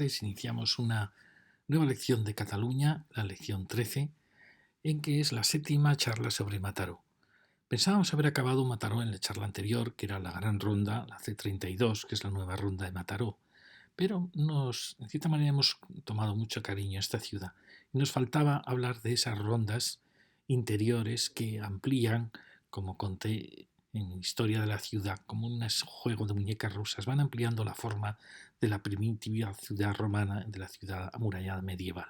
tardes iniciamos una nueva lección de Cataluña, la lección 13, en que es la séptima charla sobre Mataró. Pensábamos haber acabado Mataró en la charla anterior, que era la gran ronda, la C32, que es la nueva ronda de Mataró, pero en cierta manera hemos tomado mucho cariño a esta ciudad y nos faltaba hablar de esas rondas interiores que amplían, como conté en Historia de la Ciudad, como un juego de muñecas rusas, van ampliando la forma de la primitiva ciudad romana, de la ciudad amurallada medieval.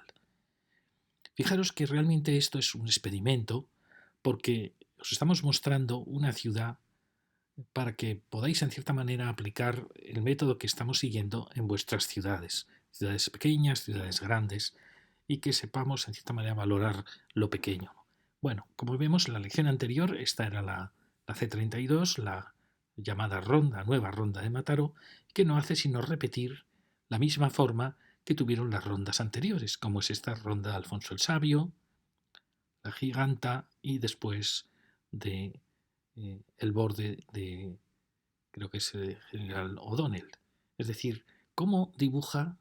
Fijaros que realmente esto es un experimento porque os estamos mostrando una ciudad para que podáis en cierta manera aplicar el método que estamos siguiendo en vuestras ciudades, ciudades pequeñas, ciudades grandes, y que sepamos en cierta manera valorar lo pequeño. Bueno, como vemos en la lección anterior, esta era la C32, la llamada nueva ronda de Mataró, que no hace sino repetir la misma forma que tuvieron las rondas anteriores, como es esta ronda de Alfonso el Sabio, la Giganta y después de el borde de, creo que es el general O'Donnell. Es decir, cómo dibuja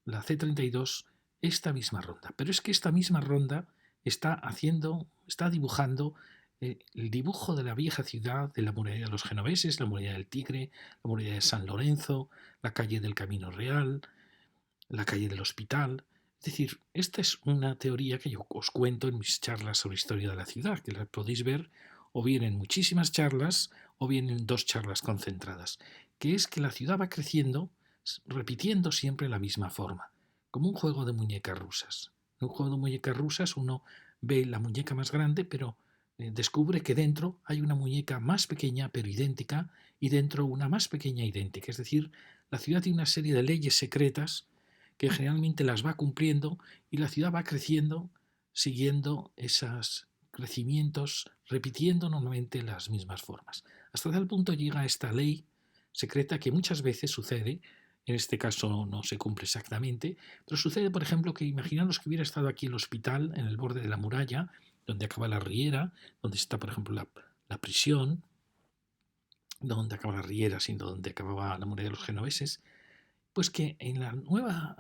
la C32 esta misma ronda. Pero es que esta misma ronda está dibujando el dibujo de la vieja ciudad, de la muralla de los genoveses, la muralla del Tigre, la muralla de San Lorenzo, la calle del Camino Real, la calle del Hospital. Es decir, esta es una teoría que yo os cuento en mis charlas sobre historia de la ciudad, que la podéis ver o bien en muchísimas charlas o bien en dos charlas concentradas, que es que la ciudad va creciendo repitiendo siempre la misma forma, como un juego de muñecas rusas. En un juego de muñecas rusas uno ve la muñeca más grande, pero descubre que dentro hay una muñeca más pequeña pero idéntica y dentro una más pequeña idéntica. Es decir, la ciudad tiene una serie de leyes secretas que generalmente las va cumpliendo y la ciudad va creciendo siguiendo esos crecimientos, repitiendo normalmente las mismas formas. Hasta tal punto llega esta ley secreta que muchas veces sucede, en este caso no se cumple exactamente, pero sucede, por ejemplo, que imaginaros que hubiera estado aquí el hospital en el borde de la muralla, donde acaba la riera, donde está, por ejemplo, la prisión, donde acaba la riera, sino donde acababa la muralla de los genoveses, pues que en la nueva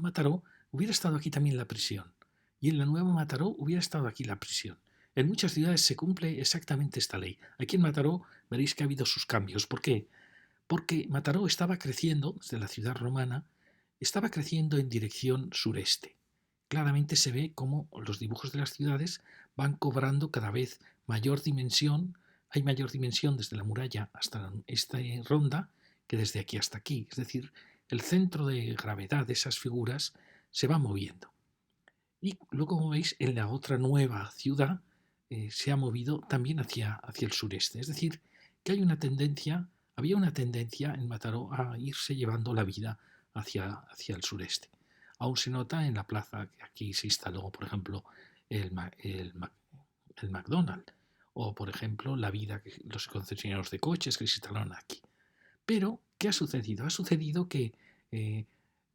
Mataró hubiera estado aquí también la prisión. Y en la nueva Mataró hubiera estado aquí la prisión. En muchas ciudades se cumple exactamente esta ley. Aquí en Mataró veréis que ha habido sus cambios. ¿Por qué? Porque Mataró estaba creciendo, desde la ciudad romana, estaba creciendo en dirección sureste. Claramente se ve cómo los dibujos de las ciudades van cobrando cada vez mayor dimensión. Hay mayor dimensión desde la muralla hasta esta ronda que desde aquí hasta aquí. Es decir, el centro de gravedad de esas figuras se va moviendo. Y luego, como veis, en la otra nueva ciudad se ha movido también hacia el sureste. Es decir, que había una tendencia en Mataró a irse llevando la vida hacia el sureste. Aún se nota en la plaza que aquí se instaló, por ejemplo, el McDonald's, o por ejemplo la vida, los concesionarios de coches que se instalaron aquí. Pero, ¿qué ha sucedido? Ha sucedido que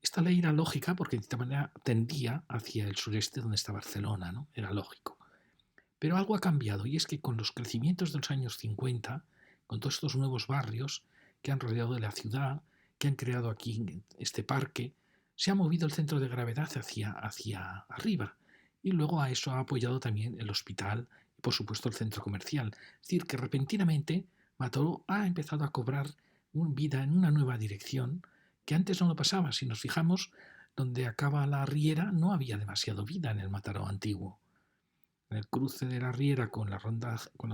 esta ley era lógica porque de esta manera tendía hacia el sureste donde está Barcelona, ¿no? Era lógico. Pero algo ha cambiado y es que con los crecimientos de los años 50, con todos estos nuevos barrios que han rodeado de la ciudad, que han creado aquí este parque, se ha movido el centro de gravedad hacia arriba. Y luego a eso ha apoyado también el hospital y por supuesto el centro comercial. Es decir, que repentinamente Mataró ha empezado a cobrar vida en una nueva dirección que antes no lo pasaba. Si nos fijamos, donde acaba la riera no había demasiado vida en el Mataró antiguo. En el cruce de la riera con la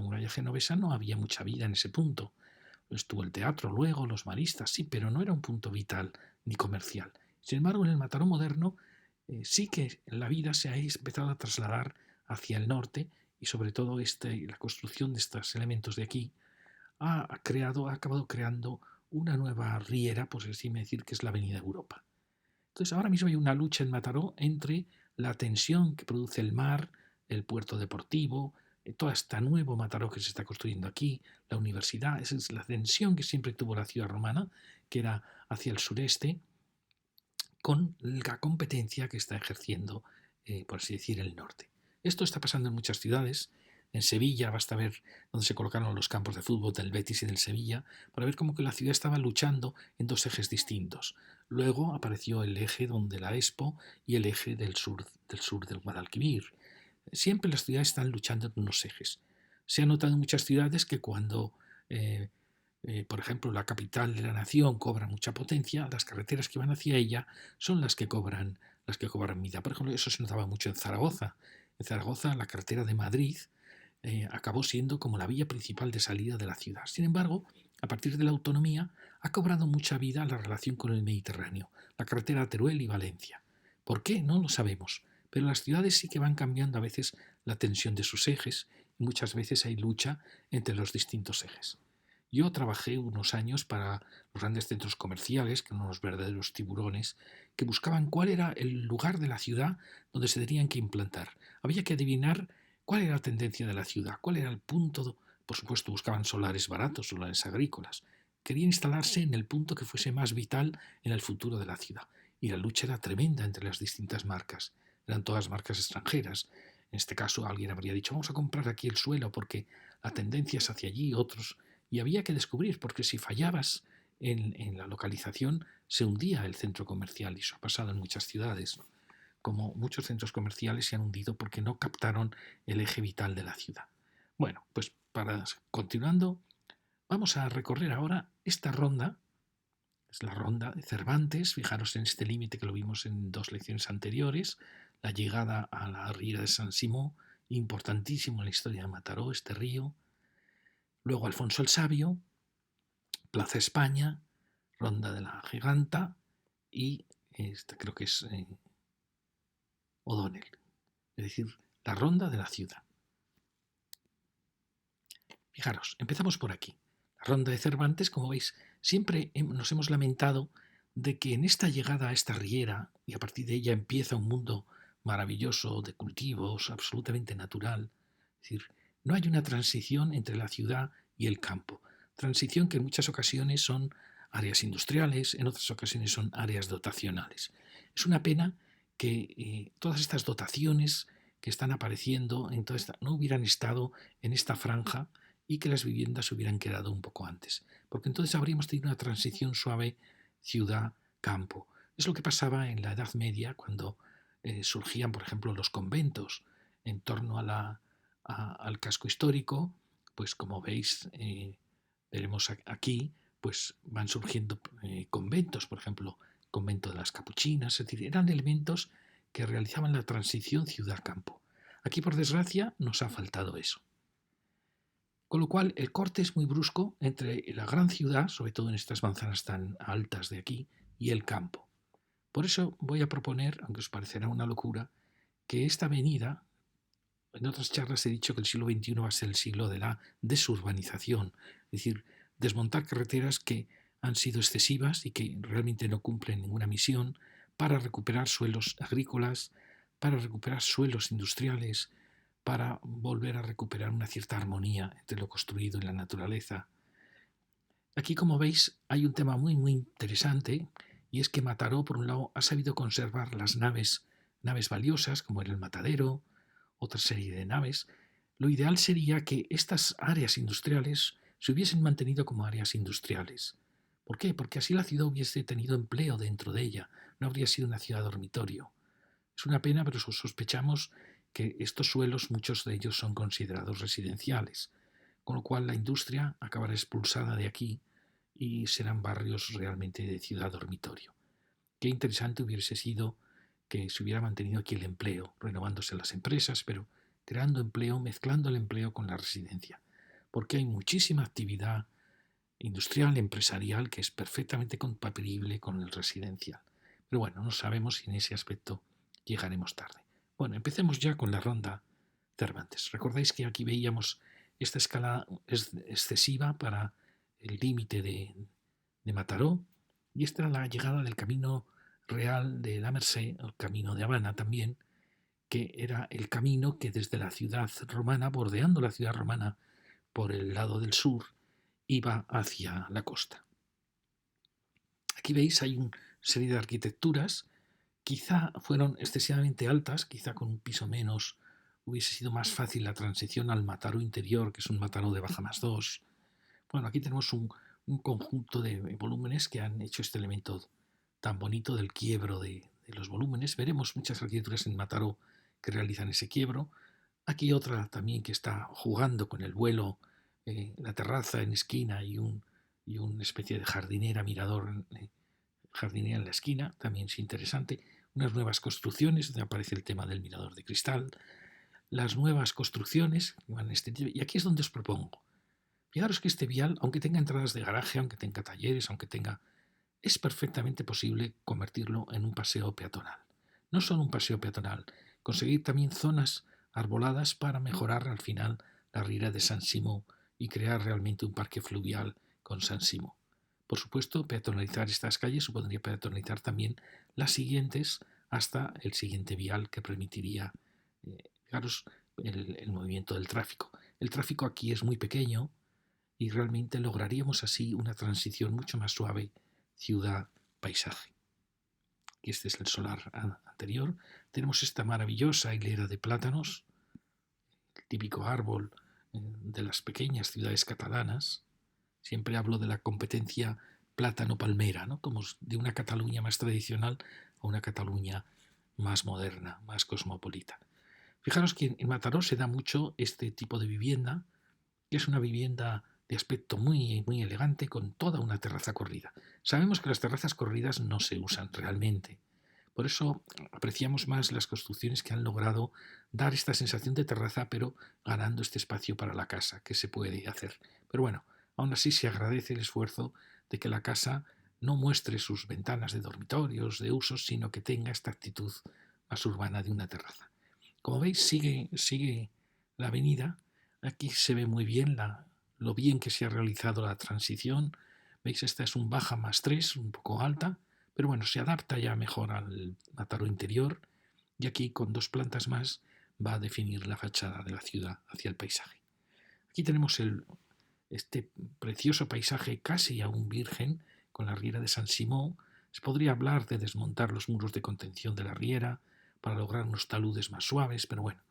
muralla genovesa no había mucha vida en ese punto. Estuvo el teatro luego, los maristas, sí, pero no era un punto vital ni comercial. Sin embargo, en el Mataró moderno sí que la vida se ha empezado a trasladar hacia el norte y sobre todo la construcción de estos elementos de aquí ha acabado creando una nueva riera, por así decir, que es la Avenida Europa. Entonces ahora mismo hay una lucha en Mataró entre la tensión que produce el mar, el puerto deportivo, toda esta nuevo Mataró que se está construyendo aquí, la universidad, esa es la tensión que siempre tuvo la ciudad romana, que era hacia el sureste, con la competencia que está ejerciendo, por así decir, el norte. Esto está pasando en muchas ciudades. En Sevilla basta ver dónde se colocaron los campos de fútbol del Betis y del Sevilla para ver cómo que la ciudad estaba luchando en dos ejes distintos. Luego apareció el eje donde la Expo y el eje del sur del Guadalquivir. Siempre las ciudades están luchando en unos ejes. Se ha notado en muchas ciudades que cuando, eh, por ejemplo, la capital de la nación cobra mucha potencia, las carreteras que van hacia ella son las que cobran vida. Por ejemplo, eso se notaba mucho en Zaragoza. En Zaragoza, la carretera de Madrid acabó siendo como la vía principal de salida de la ciudad. Sin embargo, a partir de la autonomía, ha cobrado mucha vida la relación con el Mediterráneo, la carretera a Teruel y Valencia. ¿Por qué? No lo sabemos, pero las ciudades sí que van cambiando a veces la tensión de sus ejes y muchas veces hay lucha entre los distintos ejes. Yo trabajé unos años para los grandes centros comerciales, que eran unos verdaderos tiburones, que buscaban cuál era el lugar de la ciudad donde se tenían que implantar. Había que adivinar cuál era la tendencia de la ciudad, cuál era el punto. Por supuesto, buscaban solares baratos, solares agrícolas. Querían instalarse en el punto que fuese más vital en el futuro de la ciudad. Y la lucha era tremenda entre las distintas marcas. Eran todas marcas extranjeras. En este caso, alguien habría dicho, vamos a comprar aquí el suelo porque la tendencia es hacia allí, otros. Y había que descubrir, porque si fallabas en la localización, se hundía el centro comercial. Y eso ha pasado en muchas ciudades, ¿no? Como muchos centros comerciales se han hundido porque no captaron el eje vital de la ciudad. Bueno, pues continuando, vamos a recorrer ahora esta ronda. Es la ronda de Cervantes. Fijaros en este límite que lo vimos en dos lecciones anteriores. La llegada a la riera de San Simón, importantísimo en la historia de Mataró, este río. Luego Alfonso el Sabio, Plaza España, Ronda de la Giganta y esta creo que es O'Donnell. Es decir, la ronda de la ciudad. Fijaros, empezamos por aquí. La ronda de Cervantes, como veis, siempre nos hemos lamentado de que en esta llegada a esta riera, y a partir de ella empieza un mundo maravilloso de cultivos, absolutamente natural, es decir, no hay una transición entre la ciudad y el campo. Transición que en muchas ocasiones son áreas industriales, en otras ocasiones son áreas dotacionales. Es una pena que todas estas dotaciones que están apareciendo en toda esta, no hubieran estado en esta franja y que las viviendas hubieran quedado un poco antes, porque entonces habríamos tenido una transición suave ciudad-campo. Es lo que pasaba en la Edad Media cuando surgían, por ejemplo, los conventos en torno al casco histórico. Pues como veis, veremos aquí, pues van surgiendo conventos, por ejemplo, convento de las Capuchinas, es decir, eran elementos que realizaban la transición ciudad-campo. Aquí, por desgracia, nos ha faltado eso. Con lo cual, el corte es muy brusco entre la gran ciudad, sobre todo en estas manzanas tan altas de aquí, y el campo. Por eso voy a proponer, aunque os parecerá una locura, que esta avenida, en otras charlas he dicho que el siglo XXI va a ser el siglo de la desurbanización, es decir, desmontar carreteras que han sido excesivas y que realmente no cumplen ninguna misión para recuperar suelos agrícolas, para recuperar suelos industriales, para volver a recuperar una cierta armonía entre lo construido y la naturaleza. Aquí, como veis, hay un tema muy, muy interesante, y es que Mataró, por un lado, ha sabido conservar las naves valiosas, como era el Matadero, otra serie de naves. Lo ideal sería que estas áreas industriales se hubiesen mantenido como áreas industriales. ¿Por qué? Porque así la ciudad hubiese tenido empleo dentro de ella, no habría sido una ciudad dormitorio. Es una pena, pero sospechamos que estos suelos, muchos de ellos son considerados residenciales, con lo cual la industria acabará expulsada de aquí y serán barrios realmente de ciudad dormitorio. Qué interesante hubiese sido que se hubiera mantenido aquí el empleo, renovándose las empresas, pero creando empleo, mezclando el empleo con la residencia, porque hay muchísima actividad industrial, empresarial, que es perfectamente compatible con el residencial. Pero bueno, no sabemos si en ese aspecto llegaremos tarde. Bueno, empecemos ya con la ronda Cervantes. Recordáis que aquí veíamos esta escala excesiva para el límite de Mataró, y esta era la llegada del camino real de la Merced, el camino de Habana también, que era el camino que desde la ciudad romana, bordeando la ciudad romana por el lado del sur, iba hacia la costa. Aquí veis hay una serie de arquitecturas, quizá fueron excesivamente altas, quizá con un piso menos hubiese sido más fácil la transición al Mataró interior, que es un Mataró de baja más 2. Bueno, aquí tenemos un conjunto de volúmenes que han hecho este elemento tan bonito del quiebro de los volúmenes. Veremos muchas arquitecturas en Mataró que realizan ese quiebro. Aquí otra también que está jugando con el vuelo, la terraza en esquina y una especie de jardinera, mirador, jardinera en la esquina, también es interesante. Unas nuevas construcciones, donde aparece el tema del mirador de cristal. Las nuevas construcciones, y aquí es donde os propongo. Fijaros que este vial, aunque tenga entradas de garaje, aunque tenga talleres, es perfectamente posible convertirlo en un paseo peatonal. No solo un paseo peatonal, conseguir también zonas arboladas para mejorar al final la riera de San Simó y crear realmente un parque fluvial con San Simó. Por supuesto, peatonalizar estas calles supondría peatonalizar también las siguientes hasta el siguiente vial que permitiría, fijaros, el movimiento del tráfico. El tráfico aquí es muy pequeño y realmente lograríamos así una transición mucho más suave ciudad-paisaje. Y este es el solar anterior. Tenemos esta maravillosa hilera de plátanos, el típico árbol de las pequeñas ciudades catalanas. Siempre hablo de la competencia plátano-palmera, ¿no? Como de una Cataluña más tradicional a una Cataluña más moderna, más cosmopolita. Fijaros que en Mataró se da mucho este tipo de vivienda, que es una vivienda de aspecto muy, muy elegante con toda una terraza corrida. Sabemos que las terrazas corridas no se usan realmente. Por eso apreciamos más las construcciones que han logrado dar esta sensación de terraza, pero ganando este espacio para la casa, que se puede hacer. Pero bueno, aún así se agradece el esfuerzo de que la casa no muestre sus ventanas de dormitorios, de usos, sino que tenga esta actitud más urbana de una terraza. Como veis, sigue la avenida. Aquí se ve muy bien lo bien que se ha realizado la transición. Veis, esta es un baja más 3, un poco alta, pero bueno, se adapta ya mejor al Mataró interior y aquí con 2 plantas más va a definir la fachada de la ciudad hacia el paisaje. Aquí tenemos este precioso paisaje casi aún virgen con la riera de San Simón. Se podría hablar de desmontar los muros de contención de la riera para lograr unos taludes más suaves, pero bueno,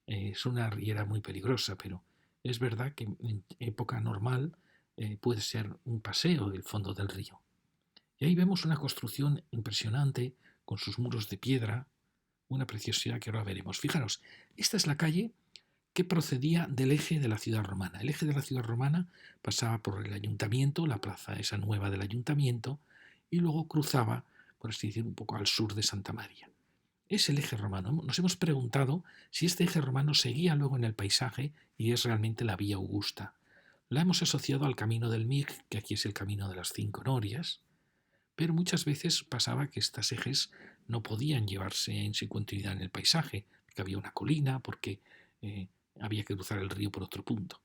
es una riera muy peligrosa, pero es verdad que en época normal puede ser un paseo del fondo del río. Y ahí vemos una construcción impresionante con sus muros de piedra, una preciosidad que ahora veremos. Fijaros, esta es la calle que procedía del eje de la ciudad romana. El eje de la ciudad romana pasaba por el ayuntamiento, la plaza esa nueva del ayuntamiento, y luego cruzaba, por así decir, un poco al sur de Santa María. Es el eje romano. Nos hemos preguntado si este eje romano seguía luego en el paisaje y es realmente la vía Augusta. La hemos asociado al camino del Mig, que aquí es el camino de las 5 norias, pero muchas veces pasaba que estas ejes no podían llevarse en su continuidad en el paisaje, porque había una colina, porque había que cruzar el río por otro punto.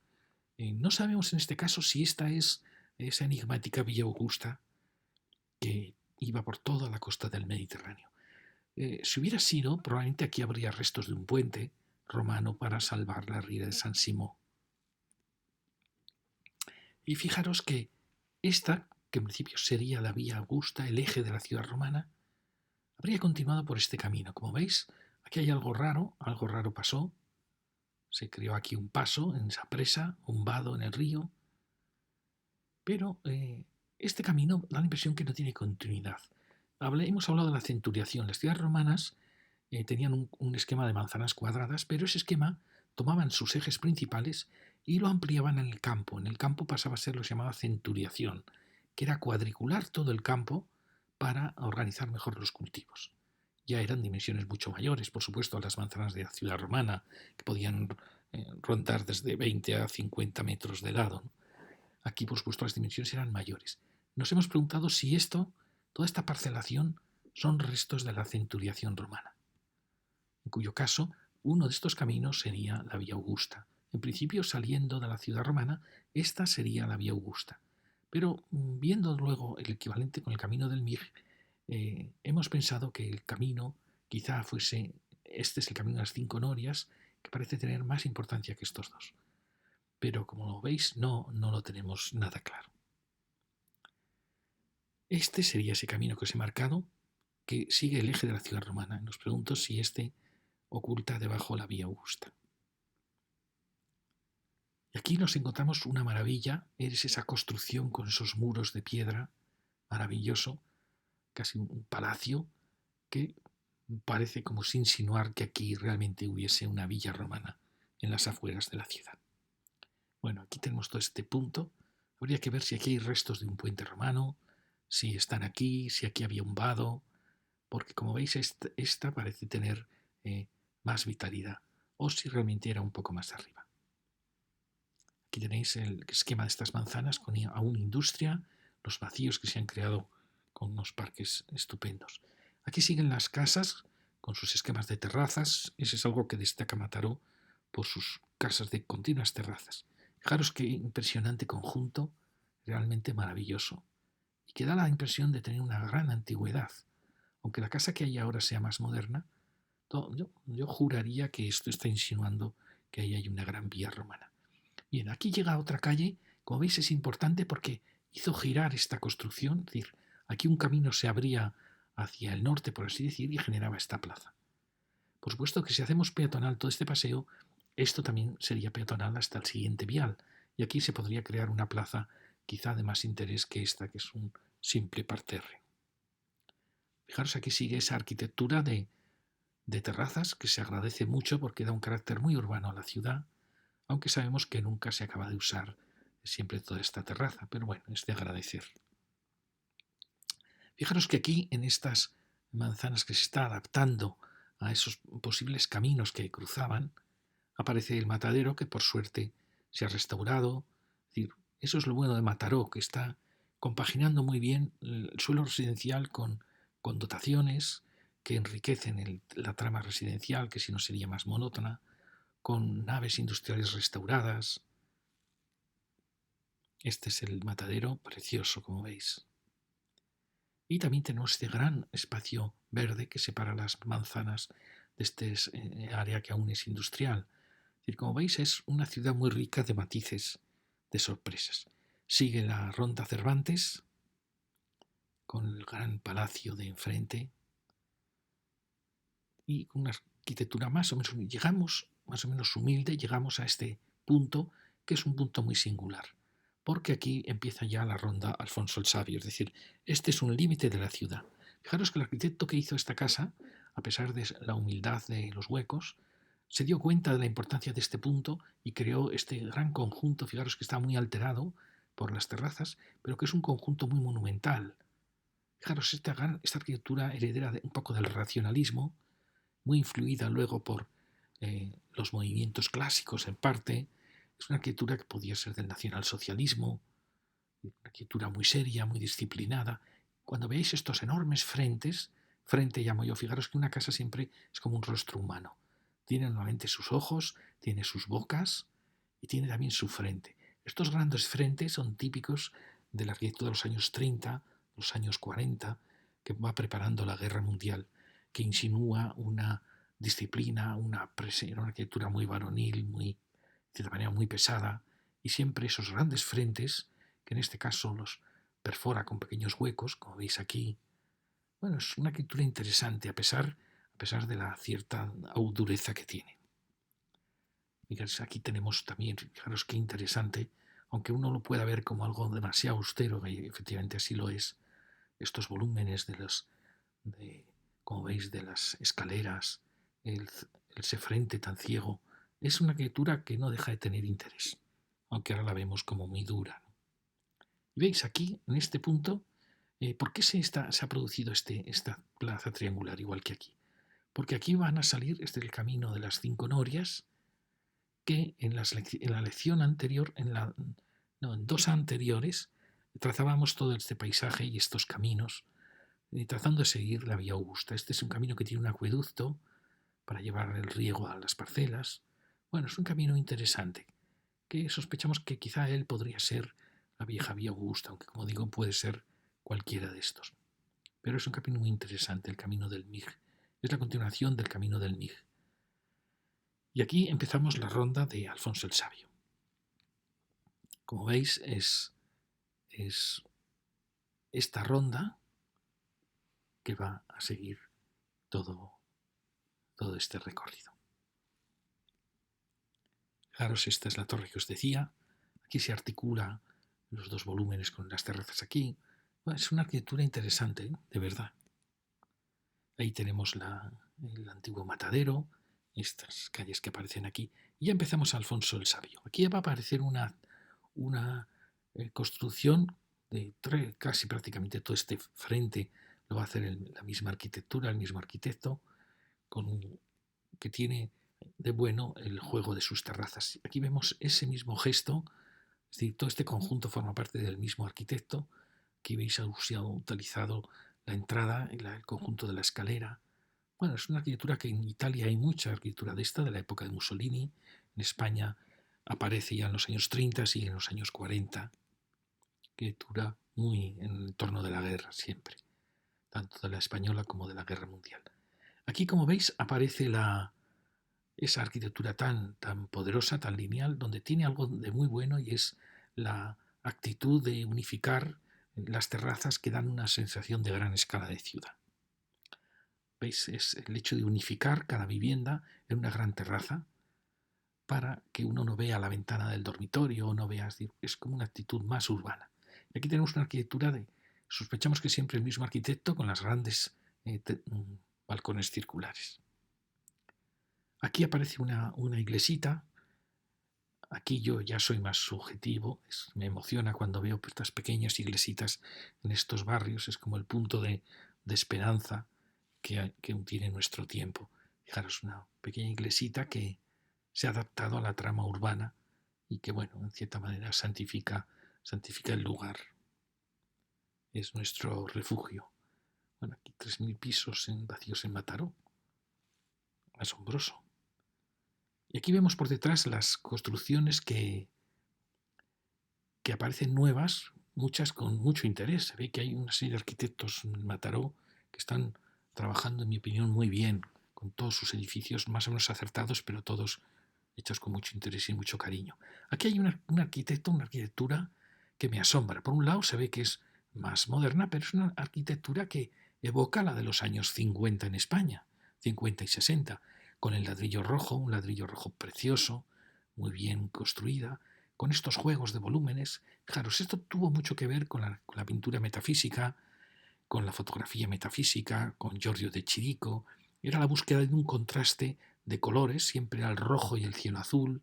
No sabemos en este caso si esta es esa enigmática Villa Augusta que iba por toda la costa del Mediterráneo. Si hubiera sido, probablemente aquí habría restos de un puente romano para salvar la riera de San Simón. Y fijaros que esta, que en principio sería la Vía Augusta, el eje de la ciudad romana, habría continuado por este camino. Como veis, aquí hay algo raro pasó. Se creó aquí un paso en esa presa, un vado en el río. Pero este camino da la impresión que no tiene continuidad. Hemos hablado de la centuriación. Las ciudades romanas tenían un esquema de manzanas cuadradas, pero ese esquema tomaban sus ejes principales y lo ampliaban en el campo. En el campo pasaba a ser lo que se llamaba centuriación, que era cuadricular todo el campo para organizar mejor los cultivos. Ya eran dimensiones mucho mayores, por supuesto, a las manzanas de la ciudad romana, que podían rondar desde 20 a 50 metros de lado, ¿no? Aquí, por supuesto, las dimensiones eran mayores. Nos hemos preguntado si toda esta parcelación, son restos de la centuriación romana, en cuyo caso uno de estos caminos sería la Vía Augusta. En principio, saliendo de la ciudad romana, esta sería la Vía Augusta. Pero viendo luego el equivalente con el camino del Mig, hemos pensado que el camino quizá este es el camino de las 5 norias, que parece tener más importancia que estos dos. Pero como lo veis, no lo tenemos nada claro. Este sería ese camino que os he marcado, que sigue el eje de la ciudad romana. Nos pregunto si este oculta debajo la Vía Augusta. Y aquí nos encontramos una maravilla, es esa construcción con esos muros de piedra, maravilloso, casi un palacio que parece como si insinuar que aquí realmente hubiese una villa romana en las afueras de la ciudad. Bueno, aquí tenemos todo este punto. Habría que ver si aquí hay restos de un puente romano, si están aquí, si aquí había un vado, porque como veis esta parece tener más vitalidad, o si realmente era un poco más arriba. Aquí tenéis el esquema de estas manzanas con aún industria, los vacíos que se han creado con unos parques estupendos. Aquí siguen las casas con sus esquemas de terrazas. Ese es algo que destaca Mataró por sus casas de continuas terrazas. Fijaros qué impresionante conjunto, realmente maravilloso, y que da la impresión de tener una gran antigüedad. Aunque la casa que hay ahora sea más moderna, yo juraría que esto está insinuando que ahí hay una gran vía romana. Bien, aquí llega otra calle, como veis es importante porque hizo girar esta construcción, es decir, aquí un camino se abría hacia el norte, por así decir, y generaba esta plaza. Por supuesto que si hacemos peatonal todo este paseo, esto también sería peatonal hasta el siguiente vial, y aquí se podría crear una plaza quizá de más interés que esta, que es un simple parterre. Fijaros, aquí sigue esa arquitectura de terrazas que se agradece mucho porque da un carácter muy urbano a la ciudad, aunque sabemos que nunca se acaba de usar siempre toda esta terraza, pero bueno, es de agradecer. Fijaros que aquí, en estas manzanas que se está adaptando a esos posibles caminos que cruzaban, aparece el matadero que por suerte se ha restaurado. Es decir, eso es lo bueno de Mataró, que está compaginando muy bien el suelo residencial con dotaciones que enriquecen la trama residencial, que si no sería más monótona, con naves industriales restauradas. Este es el matadero, precioso, como veis. Y también tenemos este gran espacio verde que separa las manzanas de este área que aún es industrial. Es decir, como veis, es una ciudad muy rica de matices, de sorpresas. Sigue la Ronda Cervantes, con el gran palacio de enfrente, y con una arquitectura más o menos, llegamos, más o menos humilde, llegamos a este punto, que es un punto muy singular, porque aquí empieza ya la ronda Alfonso el Sabio, es decir, este es un límite de la ciudad. Fijaros que el arquitecto que hizo esta casa, a pesar de la humildad de los huecos, se dio cuenta de la importancia de este punto y creó este gran conjunto. Fijaros que está muy alterado por las terrazas, pero que es un conjunto muy monumental. Fijaros, esta arquitectura heredera un poco del racionalismo, muy influida luego por los movimientos clásicos en parte. Es una arquitectura que podía ser del nacionalsocialismo, una arquitectura muy seria, muy disciplinada. Cuando veáis estos enormes frentes, frente llamo yo, fijaros que una casa siempre es como un rostro humano. Tiene normalmente sus ojos, tiene sus bocas y tiene también su frente. Estos grandes frentes son típicos de la arquitectura de los años 30, los años 40, que va preparando la guerra mundial, que insinúa una disciplina, una arquitectura muy varonil, muy, de cierta manera muy pesada, y siempre esos grandes frentes, que en este caso los perfora con pequeños huecos, como veis aquí. Bueno, es una arquitectura interesante a pesar de la cierta dureza que tiene. Fijaros, aquí tenemos también, fijaros qué interesante, aunque uno lo pueda ver como algo demasiado austero, y efectivamente así lo es, estos volúmenes como veis, de las escaleras, ese frente tan ciego, es una arquitectura que no deja de tener interés, aunque ahora la vemos como muy dura. Y veis aquí, en este punto, ¿por qué se ha producido esta plaza triangular igual que aquí? Porque aquí van a salir, este es el camino de las 5 norias, que en la lección anterior, en 2 anteriores, trazábamos todo este paisaje y estos caminos, trazando de seguir la vía Augusta. Este es un camino que tiene un acueducto para llevar el riego a las parcelas. Bueno, es un camino interesante, que sospechamos que quizá él podría ser la vieja vía Augusta, aunque como digo puede ser cualquiera de estos. Pero es un camino muy interesante, el camino del Mig. Es la continuación del camino del Mig. Y aquí empezamos la ronda de Alfonso el Sabio. Como veis, es esta ronda que va a seguir todo este recorrido. Fijaros, esta es la torre que os decía. Aquí se articula los 2 volúmenes con las terrazas aquí. Bueno, es una arquitectura interesante, de verdad. Ahí tenemos el antiguo matadero, estas calles que aparecen aquí. Y ya empezamos a Alfonso el Sabio. Aquí ya va a aparecer una construcción de casi prácticamente todo este frente lo va a hacer la misma arquitectura, el mismo arquitecto, que tiene de bueno el juego de sus terrazas. Aquí vemos ese mismo gesto, es decir, todo este conjunto forma parte del mismo arquitecto. Aquí veis utilizado la entrada, el conjunto de la escalera. Bueno, es una arquitectura que en Italia hay mucha arquitectura de esta, de la época de Mussolini. En España aparece ya en los años 30 y en los años 40. Arquitectura muy en el entorno de la guerra siempre, tanto de la española como de la guerra mundial. Aquí, como veis, aparece esa arquitectura tan poderosa, tan lineal, donde tiene algo de muy bueno y es la actitud de unificar las terrazas que dan una sensación de gran escala de ciudad. ¿Veis? Es el hecho de unificar cada vivienda en una gran terraza para que uno no vea la ventana del dormitorio o no vea, es como una actitud más urbana. Y aquí tenemos una arquitectura sospechamos que siempre el mismo arquitecto con las grandes balcones circulares. Aquí aparece una iglesita. Aquí yo ya soy más subjetivo, me emociona cuando veo estas pequeñas iglesitas en estos barrios, es como el punto de esperanza que tiene nuestro tiempo. Fijaros, una pequeña iglesita que se ha adaptado a la trama urbana y que, bueno, en cierta manera santifica el lugar. Es nuestro refugio. Bueno, aquí 3.000 pisos vacíos en Mataró. Asombroso. Y aquí vemos por detrás las construcciones que aparecen nuevas, muchas con mucho interés. Se ve que hay una serie de arquitectos en Mataró que están trabajando, en mi opinión, muy bien, con todos sus edificios más o menos acertados, pero todos hechos con mucho interés y mucho cariño. Aquí hay un arquitecto, una arquitectura que me asombra. Por un lado se ve que es más moderna, pero es una arquitectura que evoca la de los años 50 en España, 50 y 60, con el ladrillo rojo, un ladrillo rojo precioso, muy bien construida, con estos juegos de volúmenes. Fijaros, esto tuvo mucho que ver con la pintura metafísica, con la fotografía metafísica, con Giorgio de Chirico. Era la búsqueda de un contraste de colores, siempre era el rojo y el cielo azul,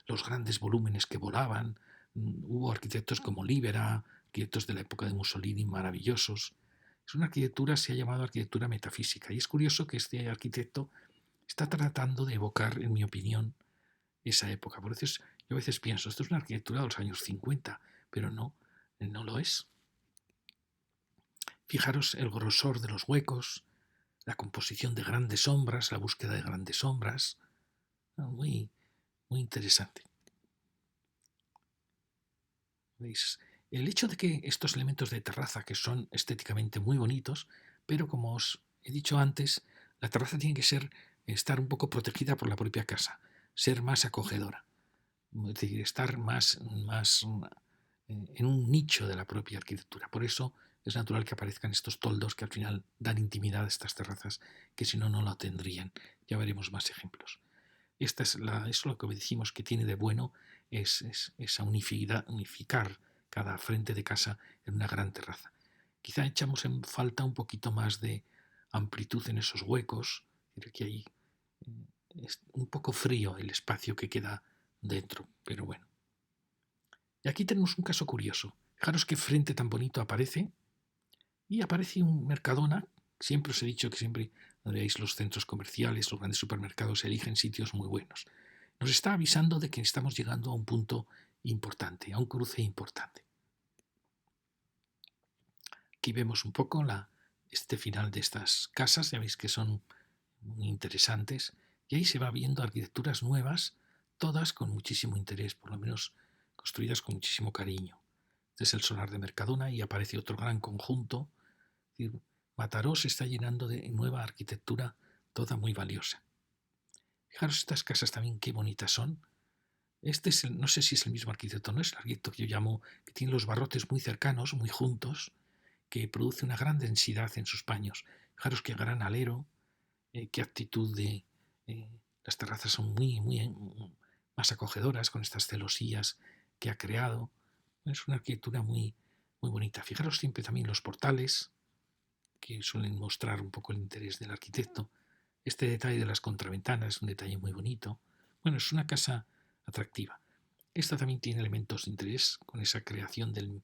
los grandes volúmenes que volaban. Hubo arquitectos como Libera, arquitectos de la época de Mussolini maravillosos. Es una arquitectura, se ha llamado arquitectura metafísica, y es curioso que este arquitecto está tratando de evocar, en mi opinión, esa época. Por eso yo a veces pienso, esto es una arquitectura de los años 50, pero no lo es. Fijaros el grosor de los huecos, la composición de grandes sombras, la búsqueda de grandes sombras. Muy, muy interesante. ¿Veis? El hecho de que estos elementos de terraza, que son estéticamente muy bonitos, pero como os he dicho antes, la terraza tiene que estar un poco protegida por la propia casa, ser más acogedora, es decir, estar más en un nicho de la propia arquitectura. Por eso es natural que aparezcan estos toldos que al final dan intimidad a estas terrazas que si no, no lo tendrían. Ya veremos más ejemplos. Es lo que decimos que tiene de bueno, es esa unificar cada frente de casa en una gran terraza. Quizá echamos en falta un poquito más de amplitud en esos huecos, que hay es un poco frío el espacio que queda dentro, pero bueno. Y aquí tenemos un caso curioso. Fijaros qué frente tan bonito aparece. Y aparece un Mercadona. Siempre os he dicho que siempre donde veáis los centros comerciales, los grandes supermercados, eligen sitios muy buenos. Nos está avisando de que estamos llegando a un punto importante, a un cruce importante. Aquí vemos un poco este final de estas casas, ya veis que son muy interesantes, y ahí se va viendo arquitecturas nuevas, todas con muchísimo interés, por lo menos construidas con muchísimo cariño. Este es el solar de Mercadona y aparece otro gran conjunto. Es decir, Mataró se está llenando de nueva arquitectura, toda muy valiosa. Fijaros estas casas también qué bonitas son. No sé si es el mismo arquitecto, no es el arquitecto que yo llamo, que tiene los barrotes muy cercanos, muy juntos, que produce una gran densidad en sus paños. Fijaros qué gran alero, qué actitud las terrazas son muy más acogedoras con estas celosías que ha creado. Es una arquitectura muy, muy bonita. Fijaros siempre también los portales, que suelen mostrar un poco el interés del arquitecto. Este detalle de las contraventanas es un detalle muy bonito. Bueno, es una casa atractiva. Esta también tiene elementos de interés con esa creación de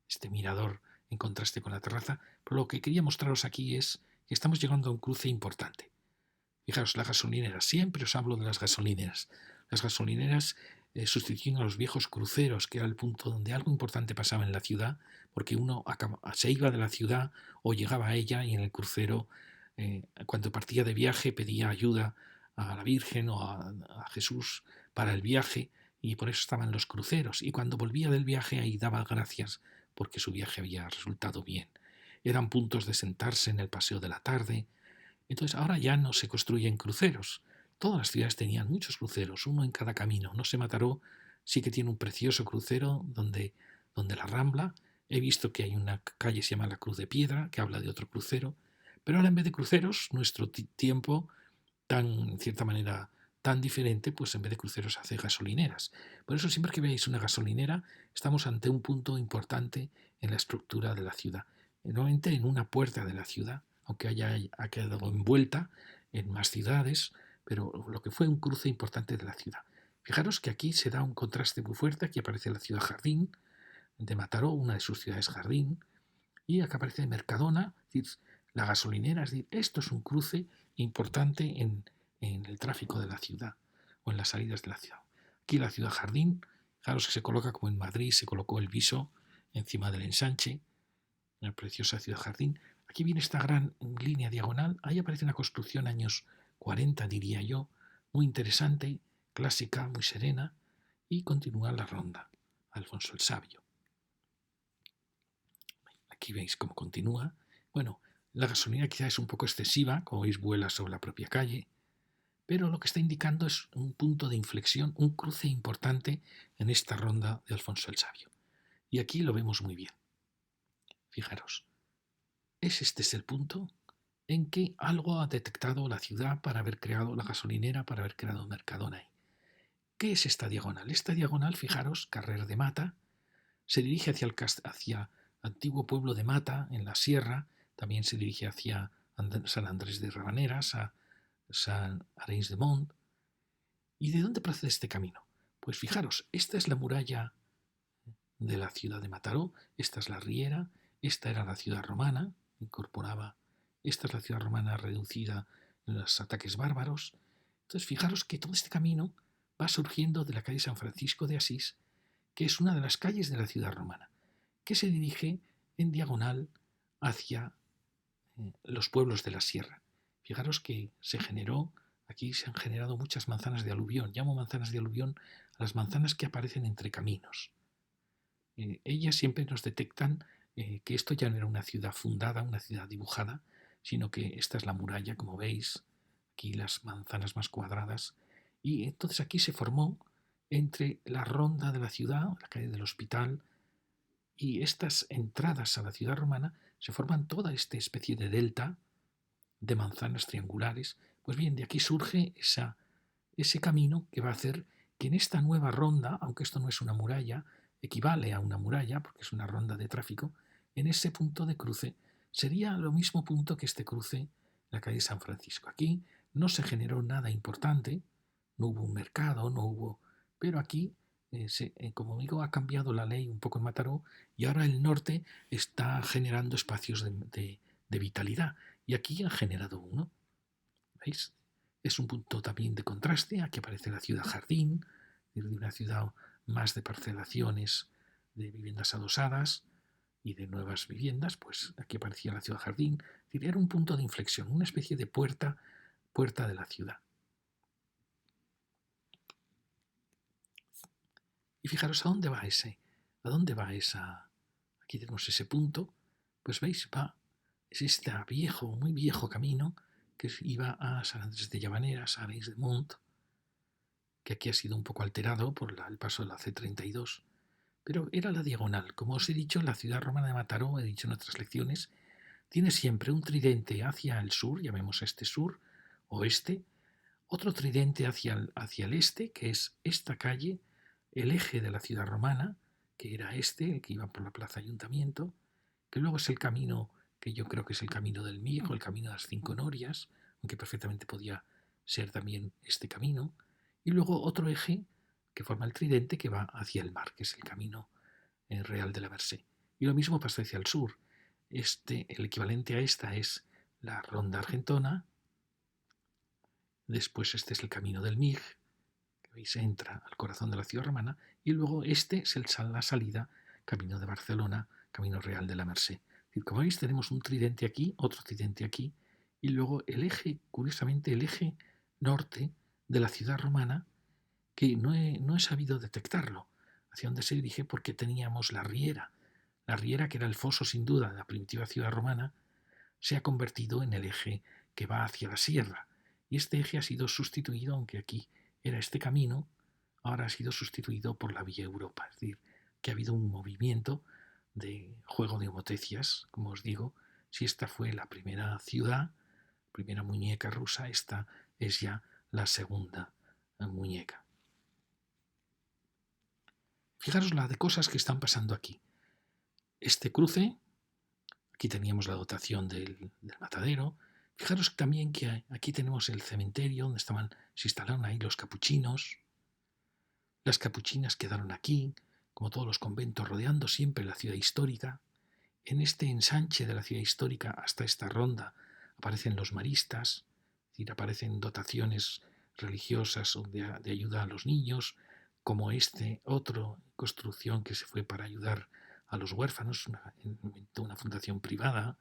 este mirador en contraste con la terraza, pero lo que quería mostraros aquí es que estamos llegando a un cruce importante. Fijaros, las gasolineras, siempre os hablo de las gasolineras. Las gasolineras sustituyen a los viejos cruceros, que era el punto donde algo importante pasaba en la ciudad, porque uno se iba de la ciudad o llegaba a ella y en el crucero, cuando partía de viaje, pedía ayuda a la Virgen o a Jesús para el viaje, y por eso estaban los cruceros. Y cuando volvía del viaje, ahí daba gracias porque su viaje había resultado bien. Eran puntos de sentarse en el paseo de la tarde. Entonces ahora ya no se construyen cruceros. Todas las ciudades tenían muchos cruceros, uno en cada camino. No sé, Mataró sí que tiene un precioso crucero donde la Rambla. He visto que hay una calle que se llama la Cruz de Piedra, que habla de otro crucero. Pero ahora en vez de cruceros, nuestro tiempo, tan, en cierta manera, tan diferente, pues en vez de cruceros hace gasolineras. Por eso siempre que veáis una gasolinera, estamos ante un punto importante en la estructura de la ciudad. Normalmente en una puerta de la ciudad, aunque ha quedado envuelta en más ciudades, pero lo que fue un cruce importante de la ciudad. Fijaros que aquí se da un contraste muy fuerte, aquí aparece la ciudad jardín de Mataró, una de sus ciudades jardín, y acá aparece Mercadona, es decir, la gasolinera, es decir, esto es un cruce importante en el tráfico de la ciudad o en las salidas de la ciudad. Aquí la ciudad jardín, fijaros que se coloca como en Madrid, se colocó el viso encima del ensanche, una preciosa ciudad jardín. Aquí viene esta gran línea diagonal, ahí aparece una construcción años 40, diría yo, muy interesante, clásica, muy serena, y continúa la ronda, Alfonso el Sabio. Aquí veis cómo continúa. Bueno, la gasolina quizá es un poco excesiva, como veis vuela sobre la propia calle, pero lo que está indicando es un punto de inflexión, un cruce importante en esta ronda de Alfonso el Sabio. Y aquí lo vemos muy bien. Fijaros, este es el punto en que algo ha detectado la ciudad para haber creado la gasolinera, para haber creado Mercadona ahí. ¿Qué es esta diagonal? Esta diagonal, fijaros, Carrer de Mata, se dirige hacia antiguo pueblo de Mata, en la sierra, también se dirige hacia San Andrés de Rabaneras, a San Arenys de Mont. ¿Y de dónde procede este camino? Pues fijaros, esta es la muralla de la ciudad de Mataró, esta es la riera, esta era la ciudad romana, incorporaba, esta es la ciudad romana reducida en los ataques bárbaros. Entonces fijaros que todo este camino va surgiendo de la calle San Francisco de Asís, que es una de las calles de la ciudad romana, que se dirige en diagonal hacia los pueblos de la sierra. Fijaros que aquí se han generado muchas manzanas de aluvión. Llamo manzanas de aluvión a las manzanas que aparecen entre caminos. Ellas siempre nos detectan que esto ya no era una ciudad fundada, una ciudad dibujada, sino que esta es la muralla, como veis, aquí las manzanas más cuadradas. Y entonces aquí se formó entre la ronda de la ciudad, la calle del Hospital, y estas entradas a la ciudad romana se forman toda esta especie de delta de manzanas triangulares. Pues bien, de aquí surge ese camino que va a hacer que en esta nueva ronda, aunque esto no es una muralla, equivale a una muralla, porque es una ronda de tráfico, en ese punto de cruce sería lo mismo punto que este cruce, la calle San Francisco. Aquí no se generó nada importante, no hubo un mercado, no hubo... Pero aquí, como digo, ha cambiado la ley un poco en Mataró y ahora el norte está generando espacios de vitalidad. Y aquí ha generado uno. ¿Veis? Es un punto también de contraste. Aquí aparece la ciudad jardín, de una ciudad más de parcelaciones de viviendas adosadas y de nuevas viviendas, pues aquí aparecía la ciudad jardín. Es decir, era un punto de inflexión, una especie de puerta de la ciudad. Y fijaros a dónde va esa. Aquí tenemos ese punto. Pues veis, es este muy viejo camino que iba a San Andrés de Llavaneras, a Arenys de Mont, que aquí ha sido un poco alterado por el paso de la C32, pero era la diagonal. Como os he dicho, la ciudad romana de Mataró, he dicho en otras lecciones, tiene siempre un tridente hacia el sur, llamemos este sur, oeste, otro tridente hacia el este, que es esta calle, el eje de la ciudad romana, que era el que iba por la Plaza Ayuntamiento, que luego es el camino que yo creo que es el camino del Mijo, el camino de las Cinco Norias, aunque perfectamente podía ser también este camino, y luego otro eje que forma el tridente que va hacia el mar, que es el camino real de la Merced. Y lo mismo pasa hacia el sur. El equivalente a esta es la Ronda Argentona, después este es el camino del Mig, que veis entra al corazón de la ciudad romana, y luego este es la salida, camino de Barcelona, camino real de la Merced. Como veis tenemos un tridente aquí, otro tridente aquí, y luego el eje, curiosamente el eje norte de la ciudad romana, que no he sabido detectarlo, hacia dónde se dirige porque teníamos la Riera. La Riera, que era el foso sin duda de la primitiva ciudad romana, se ha convertido en el eje que va hacia la sierra. Y este eje ha sido sustituido, aunque aquí era este camino, ahora ha sido sustituido por la Vía Europa. Es decir, que ha habido un movimiento de juego de homotecias, como os digo. Si esta fue la primera ciudad, primera muñeca rusa, esta es ya la segunda muñeca. Fijaros la de cosas que están pasando aquí. Este cruce, aquí teníamos la dotación del matadero. Fijaros también que aquí tenemos el cementerio donde se instalaron ahí los capuchinos. Las capuchinas quedaron aquí, como todos los conventos, rodeando siempre la ciudad histórica. En este ensanche de la ciudad histórica hasta esta ronda aparecen los maristas, es decir, aparecen dotaciones religiosas de ayuda a los niños, como otra construcción que se fue para ayudar a los huérfanos, una fundación privada.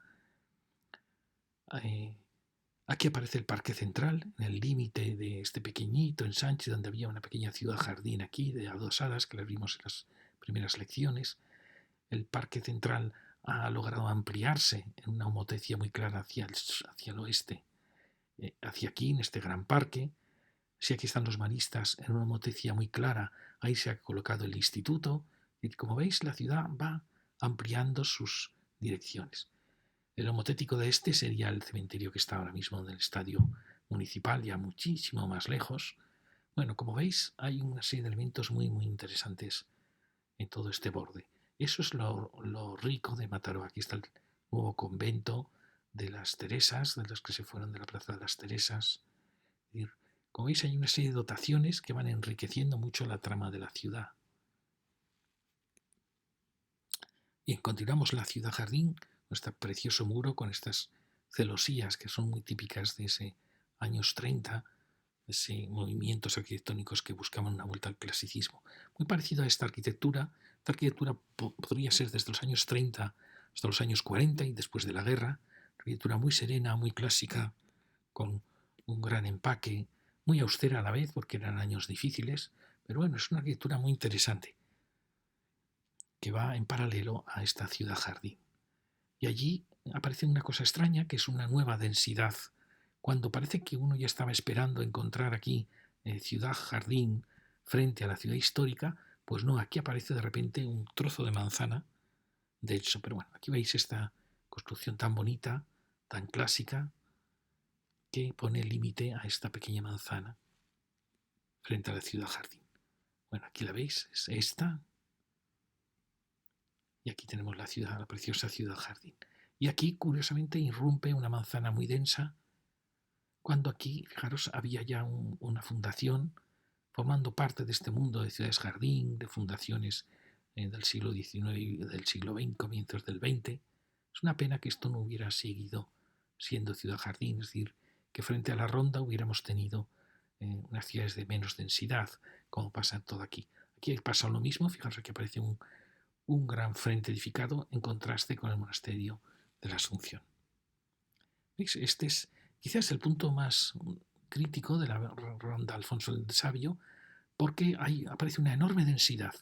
Aquí aparece el Parque Central, en el límite de este pequeñito ensanche donde había una pequeña ciudad jardín aquí, de adosadas, que las vimos en las primeras lecciones. El Parque Central ha logrado ampliarse en una homotecia muy clara hacia el oeste, hacia aquí, en este gran parque. Si aquí están los maristas en una homotecia muy clara, ahí se ha colocado el instituto. Y como veis, la ciudad va ampliando sus direcciones. El homotético de este sería el cementerio que está ahora mismo en el estadio municipal, ya muchísimo más lejos. Bueno, como veis, hay una serie de elementos muy, muy interesantes en todo este borde. Eso es lo rico de Mataró. Aquí está el nuevo convento de las Teresas, de los que se fueron de la Plaza de las Teresas. Como veis, hay una serie de dotaciones que van enriqueciendo mucho la trama de la ciudad. Bien, continuamos la ciudad jardín, nuestro precioso muro con estas celosías que son muy típicas de ese años 30, ese movimientos arquitectónicos que buscaban una vuelta al clasicismo. Muy parecido a esta arquitectura. Esta arquitectura podría ser desde los años 30 hasta los años 40 y después de la guerra. Arquitectura muy serena, muy clásica, con un gran empaque, muy austera a la vez porque eran años difíciles, pero bueno, es una arquitectura muy interesante que va en paralelo a esta ciudad jardín. Y allí aparece una cosa extraña, que es una nueva densidad. Cuando parece que uno ya estaba esperando encontrar aquí ciudad jardín frente a la ciudad histórica, pues no, aquí aparece de repente un trozo de manzana. De hecho, pero bueno, aquí veis esta construcción tan bonita, tan clásica, que pone límite a esta pequeña manzana frente a la ciudad jardín. Bueno, aquí la veis, es esta. Y aquí tenemos la ciudad, la preciosa ciudad jardín. Y aquí, curiosamente, irrumpe una manzana muy densa, cuando aquí, fijaros, había ya una fundación formando parte de este mundo de ciudades jardín, de fundaciones del siglo XIX y del siglo XX, comienzos del XX. Es una pena que esto no hubiera seguido siendo ciudad jardín, es decir, que frente a la ronda hubiéramos tenido unas ciudades de menos densidad, como pasa en todo aquí. Aquí pasa lo mismo, fijaros que aparece un gran frente edificado en contraste con el monasterio de la Asunción. ¿Veis? Este es quizás el punto más crítico de la ronda Alfonso el Sabio, porque ahí aparece una enorme densidad,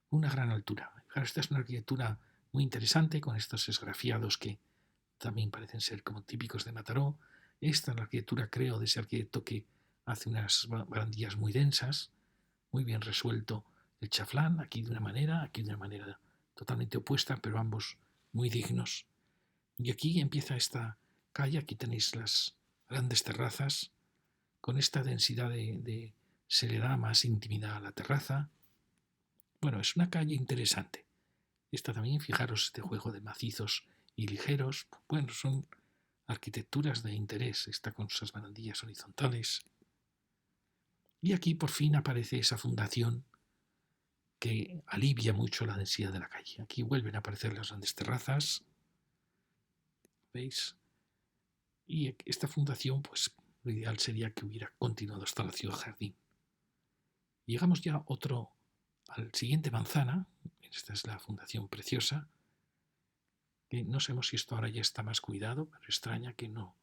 una gran altura. Claro, esta es una arquitectura muy interesante con estos esgrafiados que también parecen ser como típicos de Mataró. Esta es la arquitectura, creo, de ese arquitecto que hace unas barandillas muy densas, muy bien resuelto el chaflán, aquí de una manera, aquí de una manera totalmente opuesta, pero ambos muy dignos. Y aquí empieza esta calle, aquí tenéis las grandes terrazas, con esta densidad se le da más intimidad a la terraza. Bueno, es una calle interesante. Esta también, fijaros, este juego de macizos y ligeros. Bueno, son arquitecturas de interés. Esta con sus barandillas horizontales. Y aquí por fin aparece esa fundación que alivia mucho la densidad de la calle. Aquí vuelven a aparecer las grandes terrazas. ¿Veis? Y esta fundación, pues lo ideal sería que hubiera continuado hasta la ciudad jardín. Llegamos ya al siguiente manzana. Esta es la fundación preciosa. Que no sabemos si esto ahora ya está más cuidado, pero extraña que no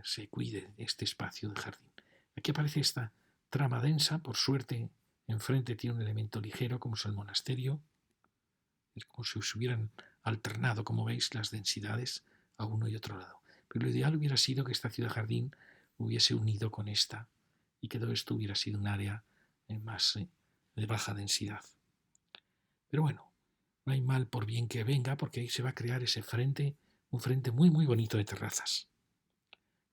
se cuide este espacio de jardín. Aquí aparece esta trama densa, por suerte enfrente tiene un elemento ligero como es el monasterio. Es como si se hubieran alternado, como veis, las densidades a uno y otro lado. Pero lo ideal hubiera sido que esta ciudad jardín hubiese unido con esta y que todo esto hubiera sido un área más de baja densidad. Pero bueno, no hay mal por bien que venga, porque ahí se va a crear ese frente, un frente muy muy bonito de terrazas.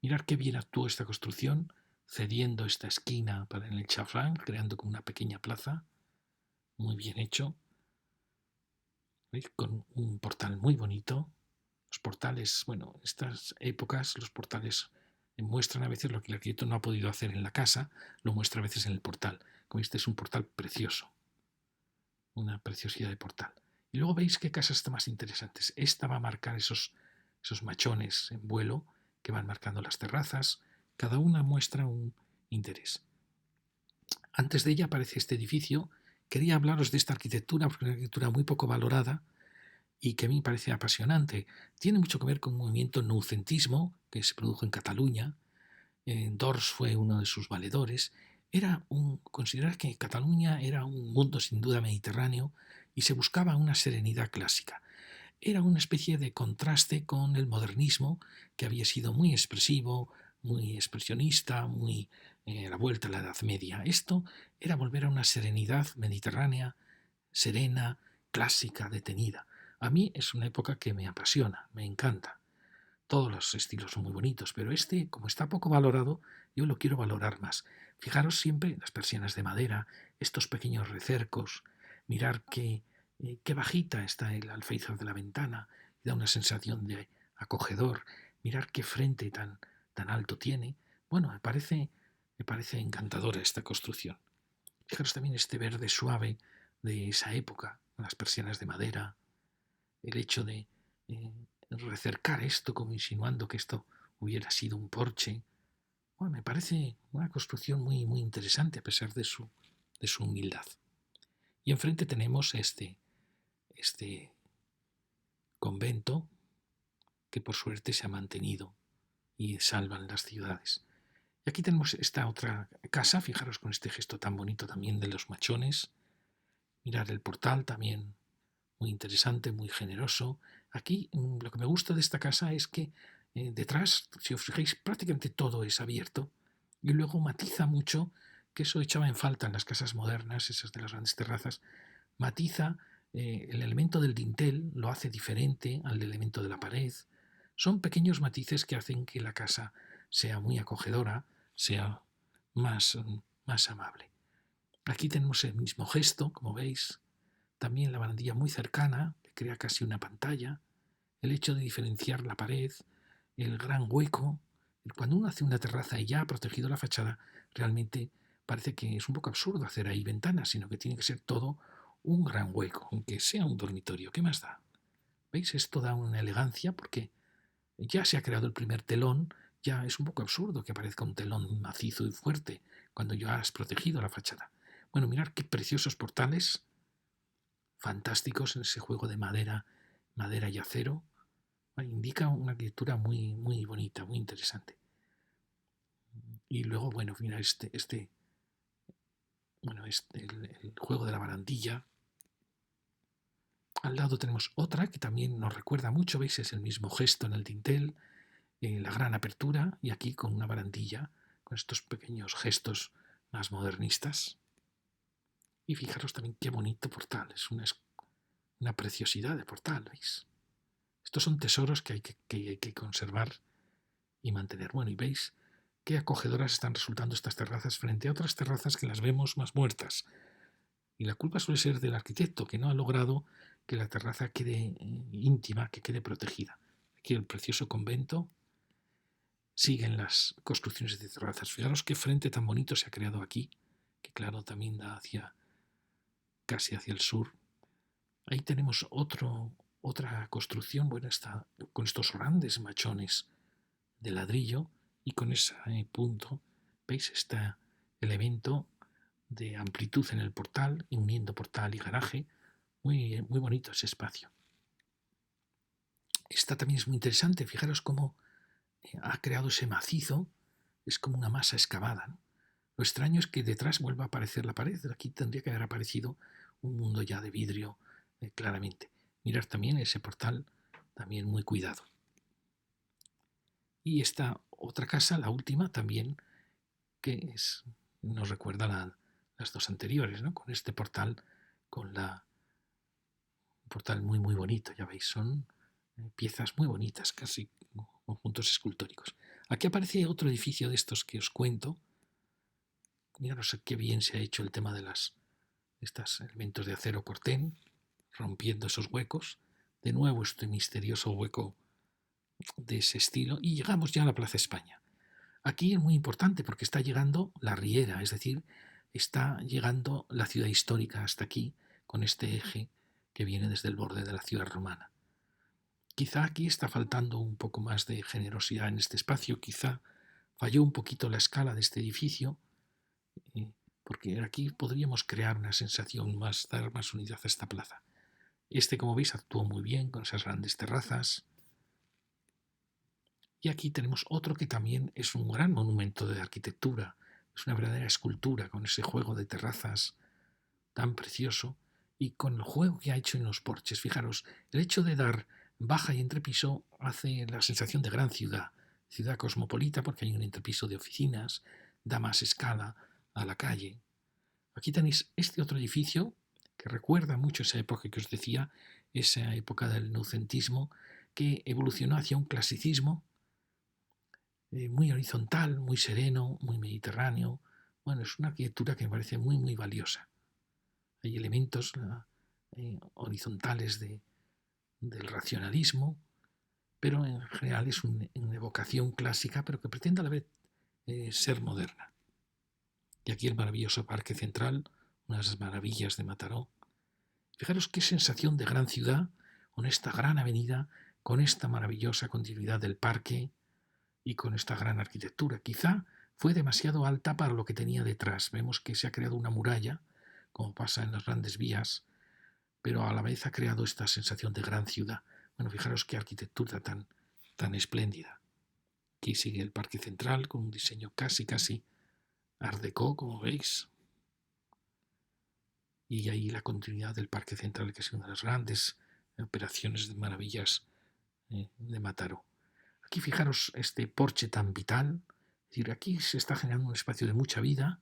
Mirad qué bien actuó esta construcción, cediendo esta esquina para en el chaflán, creando como una pequeña plaza, muy bien hecho. ¿Veis? Con un portal muy bonito. Los portales, bueno, en estas épocas los portales muestran a veces lo que el arquitecto no ha podido hacer en la casa, lo muestra a veces en el portal. Como este es un portal precioso, una preciosidad de portal. Y luego veis qué casas están más interesantes. Esta va a marcar esos machones en vuelo que van marcando las terrazas. Cada una muestra un interés. Antes de ella aparece este edificio. Quería hablaros de esta arquitectura porque es una arquitectura muy poco valorada y que a mí me parece apasionante. Tiene mucho que ver con un movimiento noucentismo que se produjo en Cataluña. Dors fue uno de sus valedores. Considerar que Cataluña era un mundo sin duda mediterráneo y se buscaba una serenidad clásica. Era una especie de contraste con el modernismo que había sido muy expresivo, muy expresionista, muy a la vuelta a la Edad Media. Esto era volver a una serenidad mediterránea, serena, clásica, detenida. A mí es una época que me apasiona, me encanta. Todos los estilos son muy bonitos, pero este, como está poco valorado, yo lo quiero valorar más. Fijaros siempre en las persianas de madera, estos pequeños recercos, mirar qué bajita está el alféizar de la ventana, y da una sensación de acogedor, mirar qué frente tan alto tiene. Bueno, me parece encantadora esta construcción. Fijaros también este verde suave de esa época, las persianas de madera, el hecho de recercar esto como insinuando que esto hubiera sido un porche. Bueno, me parece una construcción muy, muy interesante a pesar de su humildad. Y enfrente tenemos este convento que por suerte se ha mantenido y salvan las ciudades. Y aquí tenemos esta otra casa, fijaros con este gesto tan bonito también de los machones. Mirar el portal también muy interesante, muy generoso. Aquí lo que me gusta de esta casa es que detrás, si os fijáis, prácticamente todo es abierto y luego matiza mucho, que eso echaba en falta en las casas modernas, esas de las grandes terrazas, matiza el elemento del dintel, lo hace diferente al elemento de la pared. Son pequeños matices que hacen que la casa sea muy acogedora, sea más amable. Aquí tenemos el mismo gesto, como veis, también la barandilla muy cercana, que crea casi una pantalla, el hecho de diferenciar la pared, el gran hueco. Cuando uno hace una terraza y ya ha protegido la fachada, realmente parece que es un poco absurdo hacer ahí ventanas, sino que tiene que ser todo un gran hueco, aunque sea un dormitorio. ¿Qué más da? ¿Veis? Esto da una elegancia porque ya se ha creado el primer telón, ya es un poco absurdo que aparezca un telón macizo y fuerte cuando ya has protegido la fachada. Bueno, mirad qué preciosos portales fantásticos en ese juego de madera y acero. Indica una arquitectura muy, muy bonita, muy interesante. Y luego, bueno, mira, el juego de la barandilla. Al lado tenemos otra que también nos recuerda mucho, veis, es el mismo gesto en el dintel, la gran apertura y aquí con una barandilla, con estos pequeños gestos más modernistas. Y fijaros también qué bonito portal, es una preciosidad de portal, ¿veis? Estos son tesoros que hay que conservar y mantener. Bueno, y veis qué acogedoras están resultando estas terrazas frente a otras terrazas que las vemos más muertas. Y la culpa suele ser del arquitecto, que no ha logrado que la terraza quede íntima, que quede protegida. Aquí el precioso convento, siguen las construcciones de terrazas. Fijaros qué frente tan bonito se ha creado aquí, que claro, también da casi hacia el sur. Ahí tenemos otra construcción, bueno, está con estos grandes machones de ladrillo y con ese punto, ¿veis? Este elemento de amplitud en el portal, uniendo portal y garaje. Muy, muy bonito ese espacio. Esta también es muy interesante. Fijaros cómo ha creado ese macizo. Es como una masa excavada, ¿no? Lo extraño es que detrás vuelva a aparecer la pared. Aquí tendría que haber aparecido un mundo ya de vidrio, claramente. Mirar también ese portal, también muy cuidado. Y esta otra casa, la última, también, que nos recuerda las dos anteriores, ¿no? Con este portal, con un portal muy, muy bonito, ya veis, son piezas muy bonitas, casi conjuntos escultóricos. Aquí aparece otro edificio de estos que os cuento. Miraros qué bien se ha hecho el tema de estos elementos de acero corten, rompiendo esos huecos. De nuevo este misterioso hueco de ese estilo. Y llegamos ya a la Plaza España. Aquí es muy importante porque está llegando la Riera, es decir, está llegando la ciudad histórica hasta aquí, con este eje que viene desde el borde de la ciudad romana. Quizá aquí está faltando un poco más de generosidad en este espacio, quizá falló un poquito la escala de este edificio, porque aquí podríamos crear una sensación más, dar más unidad a esta plaza. Este, como veis, actuó muy bien con esas grandes terrazas. Y aquí tenemos otro que también es un gran monumento de arquitectura, es una verdadera escultura con ese juego de terrazas tan precioso y con el juego que ha hecho en los porches. Fijaros, el hecho de dar baja y entrepiso hace la sensación de gran ciudad, ciudad cosmopolita porque hay un entrepiso de oficinas, da más escala a la calle. Aquí tenéis este otro edificio que recuerda mucho esa época que os decía, esa época del noucentismo que evolucionó hacia un clasicismo muy horizontal, muy sereno, muy mediterráneo. Bueno, es una arquitectura que me parece muy, muy valiosa. Hay elementos horizontales del racionalismo, pero en general es una evocación clásica, pero que pretende a la vez ser moderna. Y aquí el maravilloso Parque Central, unas maravillas de Mataró. Fijaros qué sensación de gran ciudad, con esta gran avenida, con esta maravillosa continuidad del parque y con esta gran arquitectura. Quizá fue demasiado alta para lo que tenía detrás. Vemos que se ha creado una muralla, como pasa en las grandes vías, pero a la vez ha creado esta sensación de gran ciudad. Bueno, fijaros qué arquitectura tan espléndida. Aquí sigue el Parque Central con un diseño casi Art Deco, como veis. Y ahí la continuidad del Parque Central, que es una de las grandes operaciones de maravillas de Mataró. Aquí fijaros este porche tan vital. Es decir, aquí se está generando un espacio de mucha vida,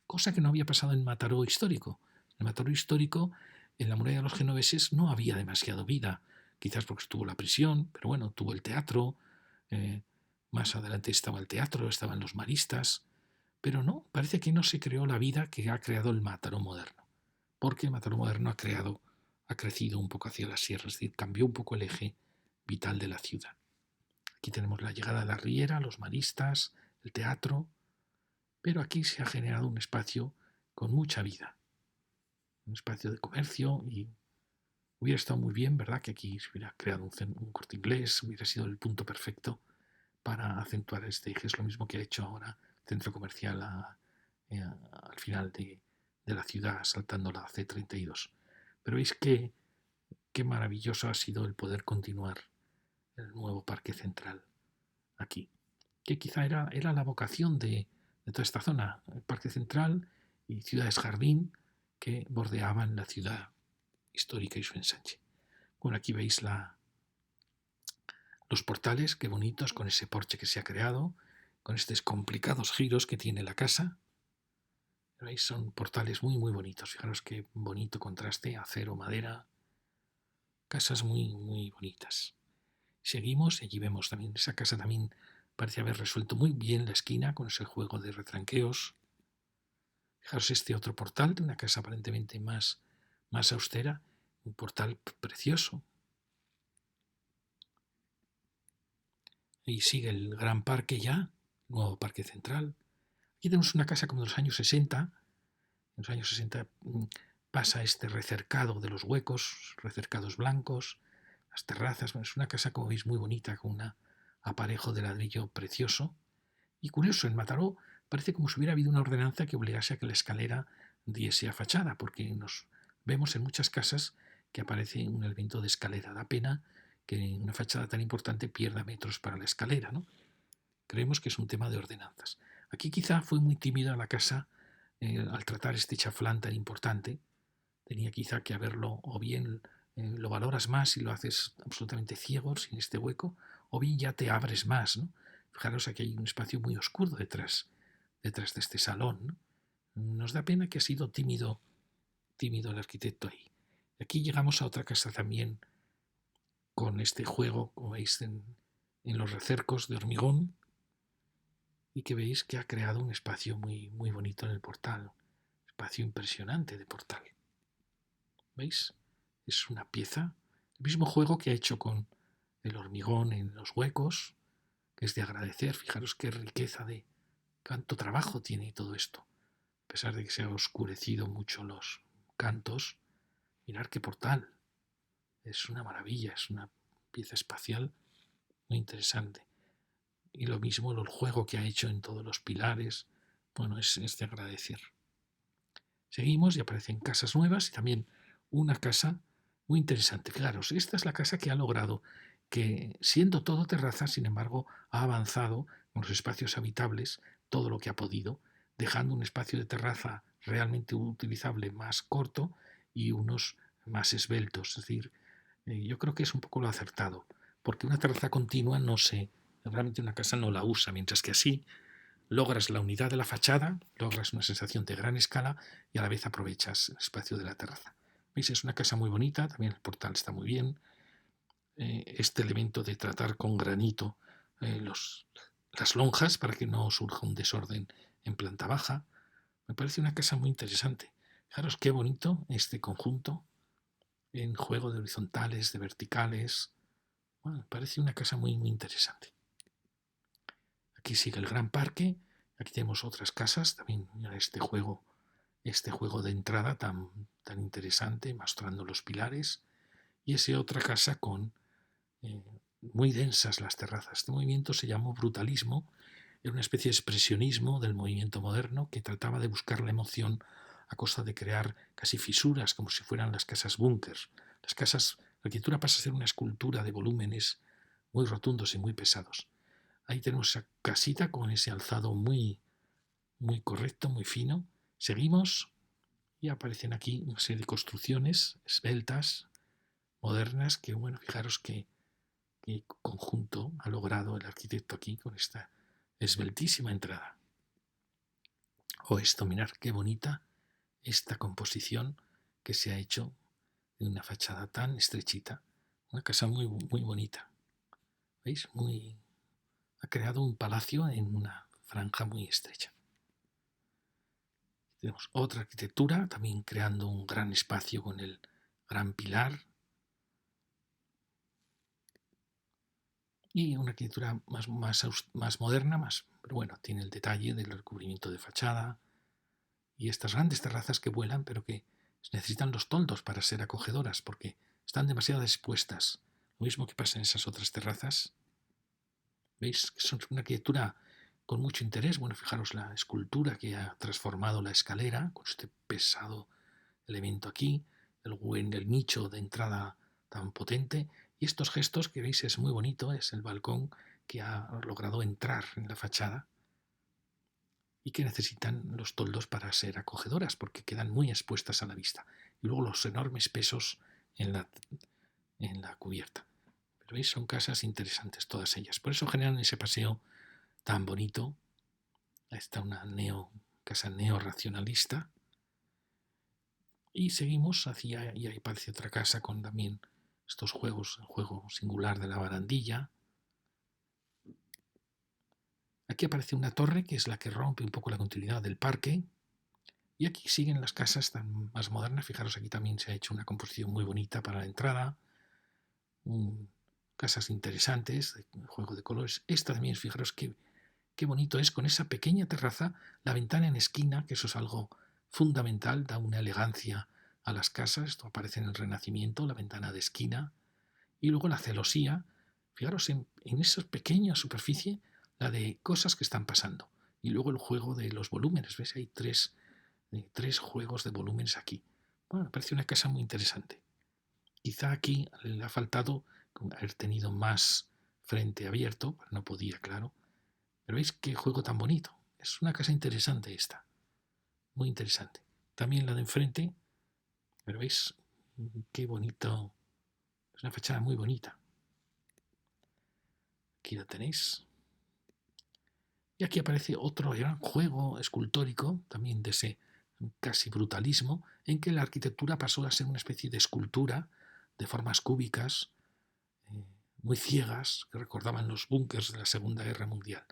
cosa que no había pasado en Mataró histórico. En Mataró histórico, en la muralla de los genoveses, no había demasiado vida. Quizás porque estuvo la prisión, pero bueno, tuvo el teatro. Más adelante estaba el teatro, estaban los maristas. Pero no, parece que no se creó la vida que ha creado el Mataró moderno. Porque el Mataró moderno ha crecido un poco hacia las sierras, es decir, cambió un poco el eje vital de la ciudad. Aquí tenemos la llegada de la Riera, los maristas, el teatro, pero aquí se ha generado un espacio con mucha vida, un espacio de comercio y hubiera estado muy bien, ¿verdad? Que aquí se hubiera creado un Corte Inglés, hubiera sido el punto perfecto para acentuar este eje. Es lo mismo que ha hecho ahora el centro comercial al final de la ciudad, saltando la C32. Pero veis qué maravilloso ha sido el poder continuar el nuevo Parque Central aquí, que quizá era la vocación de toda esta zona, el Parque Central y ciudades jardín que bordeaban la ciudad histórica y su ensanche. Bueno, aquí veis los portales, qué bonitos, con ese porche que se ha creado, con estos complicados giros que tiene la casa. ¿Veis? Son portales muy, muy bonitos. Fijaros qué bonito contraste, acero, madera, casas muy, muy bonitas. Seguimos y allí vemos también, esa casa también parece haber resuelto muy bien la esquina con ese juego de retranqueos. Fijaros este otro portal de una casa aparentemente más austera, un portal precioso. Y sigue el gran parque ya, nuevo parque central. Aquí tenemos una casa como de los años 60. En los años 60 pasa este recercado de los huecos, recercados blancos, las terrazas. Bueno, es una casa, como veis, muy bonita, con un aparejo de ladrillo precioso. Y curioso, en Mataró parece como si hubiera habido una ordenanza que obligase a que la escalera diese a fachada, porque nos vemos en muchas casas que aparece un elemento de escalera. Da pena que una fachada tan importante pierda metros para la escalera, ¿no? Creemos que es un tema de ordenanzas. Aquí quizá fue muy tímida la casa al tratar este chaflán tan importante. Tenía quizá que haberlo, o bien lo valoras más y lo haces absolutamente ciego, sin este hueco, o bien ya te abres más, ¿no? Fijaros, aquí hay un espacio muy oscuro detrás de este salón, ¿no? Nos da pena que ha sido tímido el arquitecto ahí. Aquí llegamos a otra casa también con este juego, como veis, en los recercos de hormigón, y que veis que ha creado un espacio muy bonito en el portal. Espacio impresionante de portal. ¿Veis? Es una pieza, el mismo juego que ha hecho con el hormigón en los huecos, que es de agradecer. Fijaros qué riqueza de cuánto trabajo tiene todo esto. A pesar de que se han oscurecido mucho los cantos, mirad qué portal. Es una maravilla, es una pieza espacial muy interesante. Y lo mismo el juego que ha hecho en todos los pilares. Bueno, es de agradecer. Seguimos y aparecen casas nuevas y también una casa muy interesante. Fijaros, esta es la casa que ha logrado que, siendo todo terraza, sin embargo, ha avanzado con los espacios habitables todo lo que ha podido, dejando un espacio de terraza realmente utilizable más corto y unos más esbeltos. Es decir, yo creo que es un poco lo acertado, porque una terraza continua no se, realmente una casa no la usa, mientras que así logras la unidad de la fachada, logras una sensación de gran escala y a la vez aprovechas el espacio de la terraza. ¿Veis? Es una casa muy bonita, también el portal está muy bien. Este elemento de tratar con granito las lonjas para que no surja un desorden en planta baja, me parece una casa muy interesante. Fijaros qué bonito este conjunto en juego de horizontales, de verticales. Bueno, me parece una casa muy interesante. Aquí sigue el gran parque. Aquí tenemos otras casas, también este juego de entrada tan interesante, mostrando los pilares. Y esa otra casa con muy densas las terrazas. Este movimiento se llamó brutalismo. Era una especie de expresionismo del movimiento moderno que trataba de buscar la emoción a costa de crear casi fisuras, como si fueran las casas búnkers. La arquitectura pasa a ser una escultura de volúmenes muy rotundos y muy pesados. Ahí tenemos esa casita con ese alzado muy correcto, muy fino. Seguimos y aparecen aquí una serie de construcciones esbeltas, modernas, que bueno, fijaros qué conjunto ha logrado el arquitecto aquí con esta esbeltísima entrada. O esto, mirad qué bonita esta composición que se ha hecho de una fachada tan estrechita. Una casa muy bonita. ¿Veis? Ha creado un palacio en una franja muy estrecha. Tenemos otra arquitectura, también creando un gran espacio con el gran pilar. Y una arquitectura más moderna, pero bueno, tiene el detalle del recubrimiento de fachada y estas grandes terrazas que vuelan, pero que necesitan los toldos para ser acogedoras, porque están demasiado expuestas. Lo mismo que pasa en esas otras terrazas. ¿Veis? Que son una arquitectura con mucho interés. Bueno, fijaros la escultura que ha transformado la escalera con este pesado elemento aquí, el nicho de entrada tan potente, y estos gestos que veis es muy bonito, es el balcón que ha logrado entrar en la fachada y que necesitan los toldos para ser acogedoras porque quedan muy expuestas a la vista. Y luego los enormes pesos en la cubierta. Pero veis, son casas interesantes todas ellas. Por eso generan ese paseo tan bonito. Ahí está una casa neorracionalista. Y seguimos hacia, y ahí parece otra casa con también estos juegos, el juego singular de la barandilla. Aquí aparece una torre que es la que rompe un poco la continuidad del parque Y aquí siguen las casas tan más modernas. Fijaros, aquí también se ha hecho una composición muy bonita para la entrada. Casas interesantes, juego de colores. Esta también, fijaros qué bonito es con esa pequeña terraza, la ventana en esquina, que eso es algo fundamental, da una elegancia a las casas. Esto aparece en el Renacimiento, la ventana de esquina. Y luego la celosía, fijaros en esa pequeña superficie, la de cosas que están pasando. Y luego el juego de los volúmenes, ¿ves? Hay tres juegos de volúmenes aquí. Bueno, me parece una casa muy interesante. Quizá aquí le ha faltado haber tenido más frente abierto, pero no podía, claro. Pero veis qué juego tan bonito. Es una casa interesante esta, muy interesante. También la de enfrente, pero veis qué bonito. Es una fachada muy bonita. Aquí la tenéis. Y aquí aparece otro gran juego escultórico, también de ese casi brutalismo, en que la arquitectura pasó a ser una especie de escultura de formas cúbicas, eh, muy ciegas, que recordaban los búnkers de la Segunda Guerra Mundial.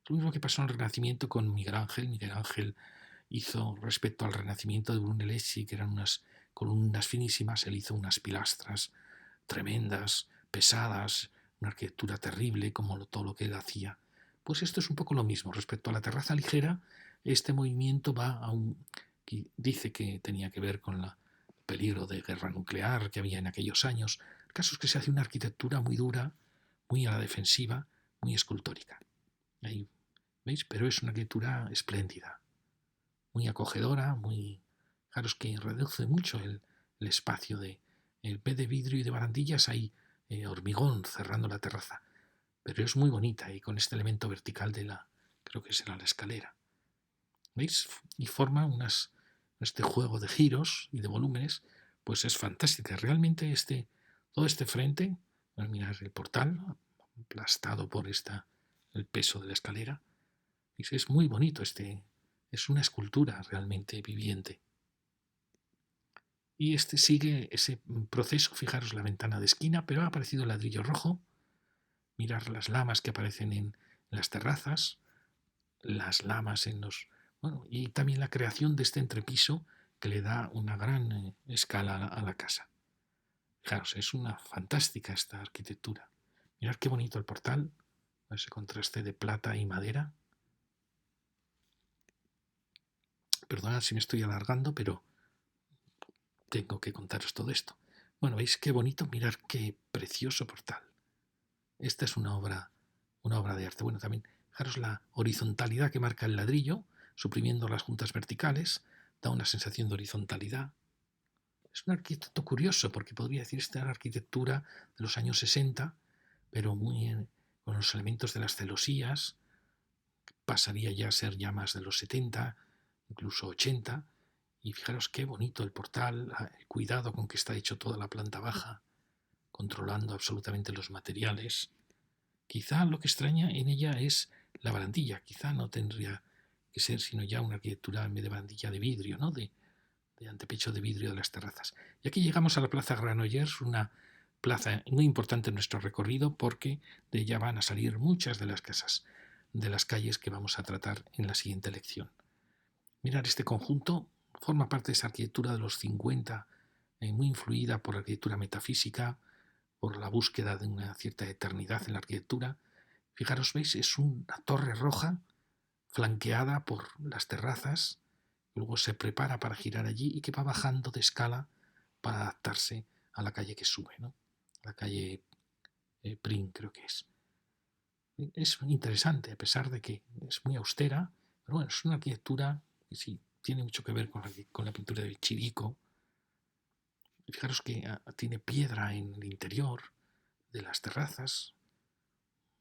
Lo mismo que pasó en el Renacimiento con Miguel Ángel. Miguel Ángel hizo, respecto al Renacimiento de Brunelleschi, que eran unas columnas finísimas, él hizo unas pilastras tremendas, pesadas, una arquitectura terrible, como todo lo que él hacía. Pues esto es un poco lo mismo. Respecto a la terraza ligera, este movimiento va a dice que tenía que ver con el peligro de guerra nuclear que había en aquellos años. El caso es que se hace una arquitectura muy dura, muy a la defensiva, muy escultórica. Ahí, ¿veis? Pero es una arquitectura espléndida, muy acogedora, muy... Claro, es que reduce mucho el espacio de... En vez de vidrio y de barandillas hay hormigón cerrando la terraza. Pero es muy bonita y con este elemento vertical de la... Creo que será la escalera. ¿Veis? Y forma este juego de giros y de volúmenes, pues es fantástica. Realmente todo este frente, al mirar el portal, aplastado por el peso de la escalera, es muy bonito. Es una escultura realmente viviente. Y este sigue ese proceso. Fijaros la ventana de esquina, pero ha aparecido el ladrillo rojo. Mirar las lamas que aparecen en las terrazas, las lamas en los... Bueno, y también la creación de este entrepiso que le da una gran escala a la casa. Fijaros, es una fantástica esta arquitectura. Mirad qué bonito el portal, ese contraste de plata y madera. Perdonad si me estoy alargando, pero tengo que contaros todo esto. Bueno, veis qué bonito, mirad qué precioso portal. Esta es una obra de arte. Bueno, también fijaros la horizontalidad que marca el ladrillo, suprimiendo las juntas verticales, da una sensación de horizontalidad. Es un arquitecto curioso, porque podría decir esta arquitectura de los años 60, pero con los elementos de las celosías, pasaría ya a ser ya más de los 70, incluso 80, y fijaros qué bonito el portal, el cuidado con que está hecho toda la planta baja, controlando absolutamente los materiales. Quizá lo que extraña en ella es la barandilla, quizá no tendría que ser sino ya una arquitectura en vez de barandilla de vidrio, ¿no? de antepecho de vidrio de las terrazas. Y aquí llegamos a la Plaza Granollers, una plaza muy importante en nuestro recorrido porque de ella van a salir muchas de las casas de las calles que vamos a tratar en la siguiente lección. Mirar este conjunto forma parte de esa arquitectura de los 50, muy influida por la arquitectura metafísica, por la búsqueda de una cierta eternidad en la arquitectura. Fijaros, veis, es una torre roja flanqueada por las terrazas, luego se prepara para girar allí y que va bajando de escala para adaptarse a la calle que sube, ¿no? La calle Prim, creo que es. Es interesante, a pesar de que es muy austera, pero bueno, es una arquitectura que sí tiene mucho que ver con la pintura de Chirico. Fijaros que tiene piedra en el interior de las terrazas.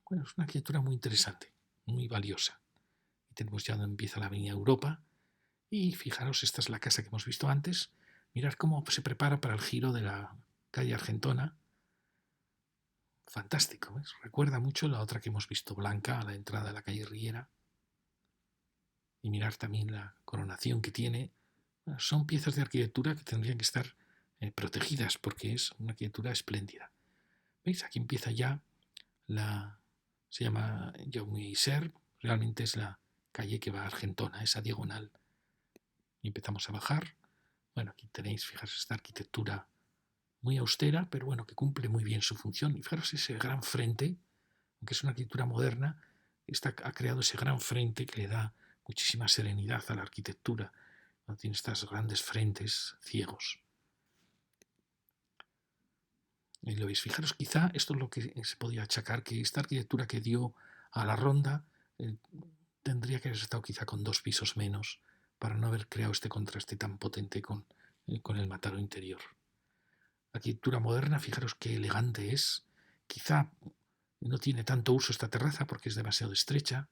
Bueno, es una arquitectura muy interesante, muy valiosa. Y tenemos ya donde empieza la Avenida Europa. Y fijaros, esta es la casa que hemos visto antes. Mirad cómo se prepara para el giro de la calle Argentona. Fantástico, ¿ves? Recuerda mucho la otra que hemos visto, blanca, a la entrada de la calle Riera. Y mirar también la coronación que tiene. Bueno, son piezas de arquitectura que tendrían que estar protegidas porque es una arquitectura espléndida. ¿Veis? Aquí empieza ya se llama Jaume Iser, realmente es la calle que va a Argentona, esa diagonal Y empezamos a bajar. Bueno, aquí tenéis, fijaros, esta arquitectura muy austera, pero bueno, que cumple muy bien su función. Y fijaros ese gran frente, aunque es una arquitectura moderna, ha creado ese gran frente que le da muchísima serenidad a la arquitectura. ¿No? Tiene estos grandes frentes ciegos. Y lo veis, fijaros, quizá esto es lo que se podía achacar, que esta arquitectura que dio a la ronda tendría que haber estado quizá con 2 pisos menos para no haber creado este contraste tan potente con el Mataró interior. La arquitectura moderna, fijaros qué elegante es. Quizá no tiene tanto uso esta terraza porque es demasiado estrecha,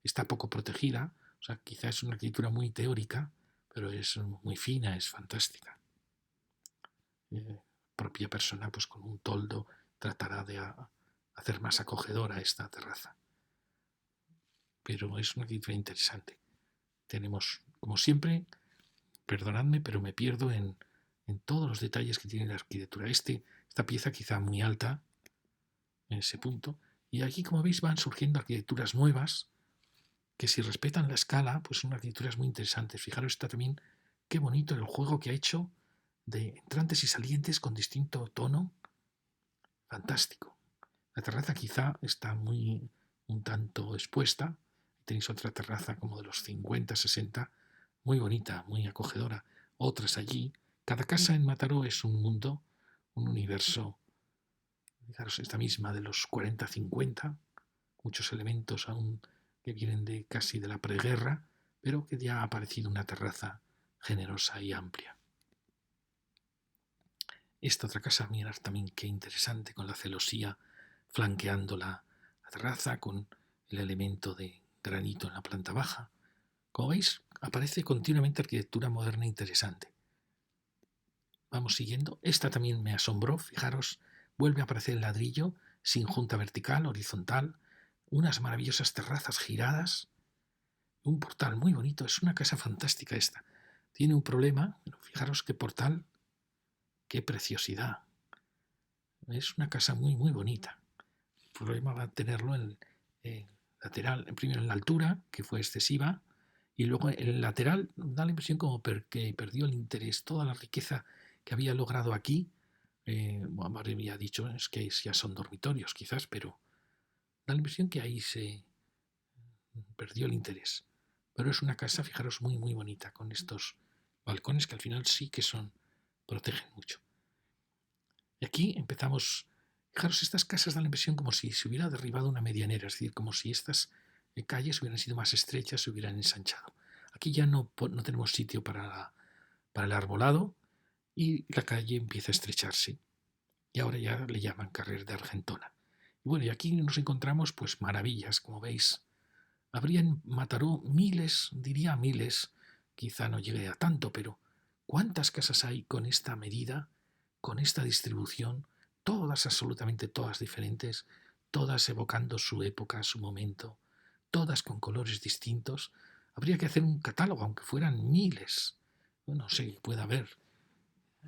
está poco protegida, o sea, quizá es una arquitectura muy teórica, pero es muy fina, es fantástica. Propia persona, pues con un toldo, tratará de hacer más acogedora esta terraza. Pero es una arquitectura interesante. Tenemos, como siempre, perdonadme, pero me pierdo en todos los detalles que tiene la arquitectura. Esta pieza quizá muy alta, en ese punto, y aquí, como veis, van surgiendo arquitecturas nuevas que si respetan la escala, pues son arquitecturas muy interesantes. Fijaros, está también qué bonito el juego que ha hecho de entrantes y salientes con distinto tono. Fantástico. La terraza quizá está un tanto expuesta. Tenéis otra terraza como de los 50, 60, muy bonita, muy acogedora. Otras allí. Cada casa en Mataró es un mundo, un universo. Fijaros, esta misma de los 40, 50, muchos elementos aún que vienen de casi de la preguerra, pero que ya ha aparecido una terraza generosa y amplia. Esta otra casa, mirad también qué interesante, con la celosía flanqueando la terraza, con el elemento de granito en la planta baja. Como veis, aparece continuamente arquitectura moderna interesante. Vamos siguiendo. Esta también me asombró, fijaros, vuelve a aparecer el ladrillo, sin junta vertical, horizontal, unas maravillosas terrazas giradas, un portal muy bonito, es una casa fantástica esta. Tiene un problema, fijaros qué portal, qué preciosidad. Es una casa muy, muy bonita. El problema va a tenerlo en el lateral, primero en la altura, que fue excesiva, y luego en el lateral da la impresión como que perdió el interés, toda la riqueza que había logrado aquí. Bueno, había dicho es que ya son dormitorios quizás, pero da la impresión que ahí se perdió el interés. Pero es una casa, fijaros, muy, muy bonita, con estos balcones que al final sí que protegen mucho. Y aquí empezamos, fijaros, estas casas dan la impresión como si se hubiera derribado una medianera, es decir, como si estas calles hubieran sido más estrechas, se hubieran ensanchado. Aquí ya no tenemos sitio para el arbolado y la calle empieza a estrecharse. Y ahora ya le llaman Carrer de Argentona. Y bueno, y aquí nos encontramos pues maravillas, como veis. Habría en Mataró miles, diría miles, quizá no llegue a tanto, pero ¿cuántas casas hay con esta medida, con esta distribución? Todas, absolutamente todas diferentes, todas evocando su época, su momento, todas con colores distintos. Habría que hacer un catálogo, aunque fueran miles. Bueno, no sé, puede haber.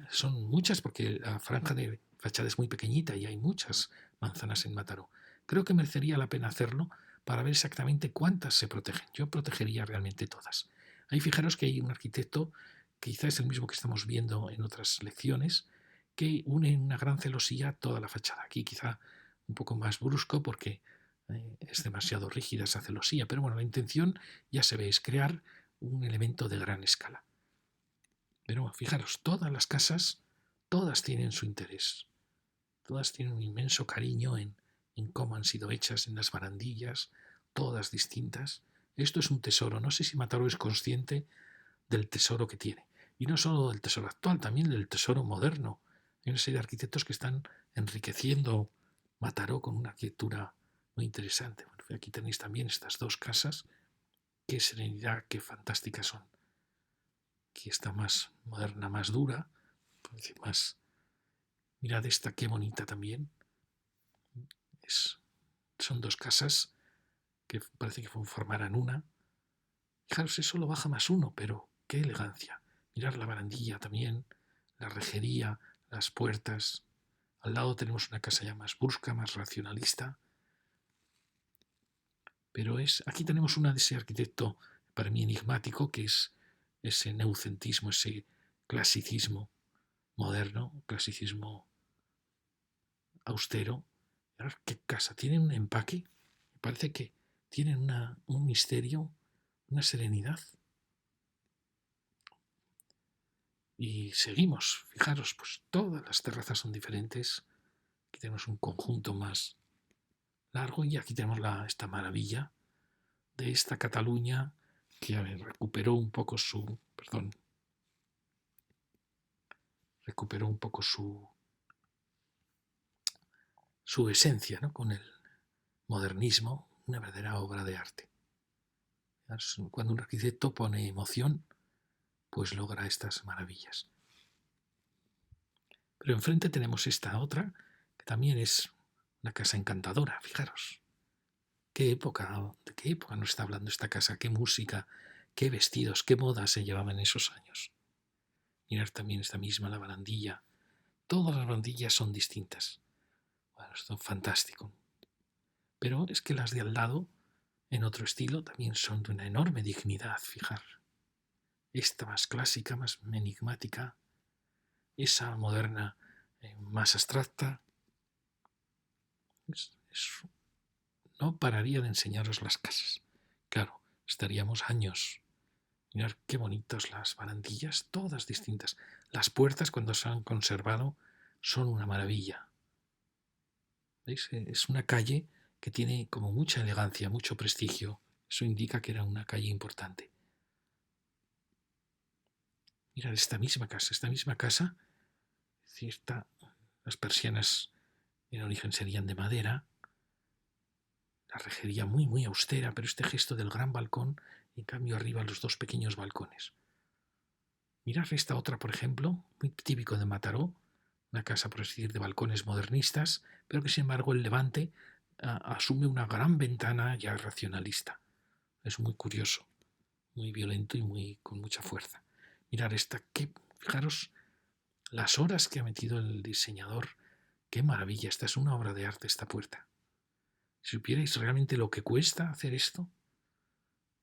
Son muchas porque la franja de fachada es muy pequeñita y hay muchas manzanas en Mataró. Creo que merecería la pena hacerlo para ver exactamente cuántas se protegen. Yo protegería realmente todas. Ahí fijaros que hay un arquitecto, quizá es el mismo que estamos viendo en otras lecciones, que une en una gran celosía toda la fachada. Aquí quizá un poco más brusco porque es demasiado rígida esa celosía, pero bueno, la intención ya se ve, es crear un elemento de gran escala. Pero fijaros, todas las casas, todas tienen su interés. Todas tienen un inmenso cariño en cómo han sido hechas, en las barandillas, todas distintas. Esto es un tesoro. No sé si Mataró es consciente del tesoro que tiene. Y no solo del tesoro actual, también del tesoro moderno. Hay una serie de arquitectos que están enriqueciendo Mataró con una arquitectura muy interesante. Bueno, aquí tenéis también estas dos casas. Qué serenidad, qué fantásticas son. Aquí está más moderna, más dura, más. Mirad esta, qué bonita también. Son dos casas que parece que formaran una. Fijaros, eso lo baja más uno, pero qué elegancia. Mirad la barandilla también, la rejería, las puertas. Al lado tenemos una casa ya más brusca, más racionalista. Pero aquí tenemos una de ese arquitecto, para mí enigmático, que es ese neucentismo, ese clasicismo moderno, clasicismo austero. ¿Qué casa? Tienen un empaque, me parece que tienen un misterio, una serenidad. Y seguimos, fijaros, pues todas las terrazas son diferentes. Aquí tenemos un conjunto más largo y aquí tenemos esta maravilla de esta Cataluña que recuperó un poco su esencia, ¿no? Con el modernismo, una verdadera obra de arte. Cuando un arquitecto pone emoción, pues logra estas maravillas. Pero enfrente tenemos esta otra, que también es una casa encantadora, fijaros. ¿De qué época nos está hablando esta casa? ¿Qué música, qué vestidos, qué modas se llevaban en esos años? Mirar también esta misma, la barandilla. Todas las barandillas son distintas. Bueno, esto es fantástico. Pero es que las de al lado, en otro estilo, también son de una enorme dignidad, fijar. Esta más clásica, más enigmática, esa moderna, más abstracta. No pararía de enseñaros las casas. Claro, estaríamos años. Mirad qué bonitas las barandillas, todas distintas. Las puertas, cuando se han conservado, son una maravilla. ¿Veis? Es una calle que tiene como mucha elegancia, mucho prestigio. Eso indica que era una calle importante. Mirad esta misma casa, las persianas en origen serían de madera, la rejería muy, muy austera, pero este gesto del gran balcón, en cambio arriba los dos pequeños balcones. Mirad esta otra, por ejemplo, muy típico de Mataró, una casa, por así decir, de balcones modernistas, pero que sin embargo el levante asume una gran ventana ya racionalista. Es muy curioso, muy violento y con mucha fuerza. Mirad esta, fijaros las horas que ha metido el diseñador. Qué maravilla, esta es una obra de arte, esta puerta. Si supierais realmente lo que cuesta hacer esto,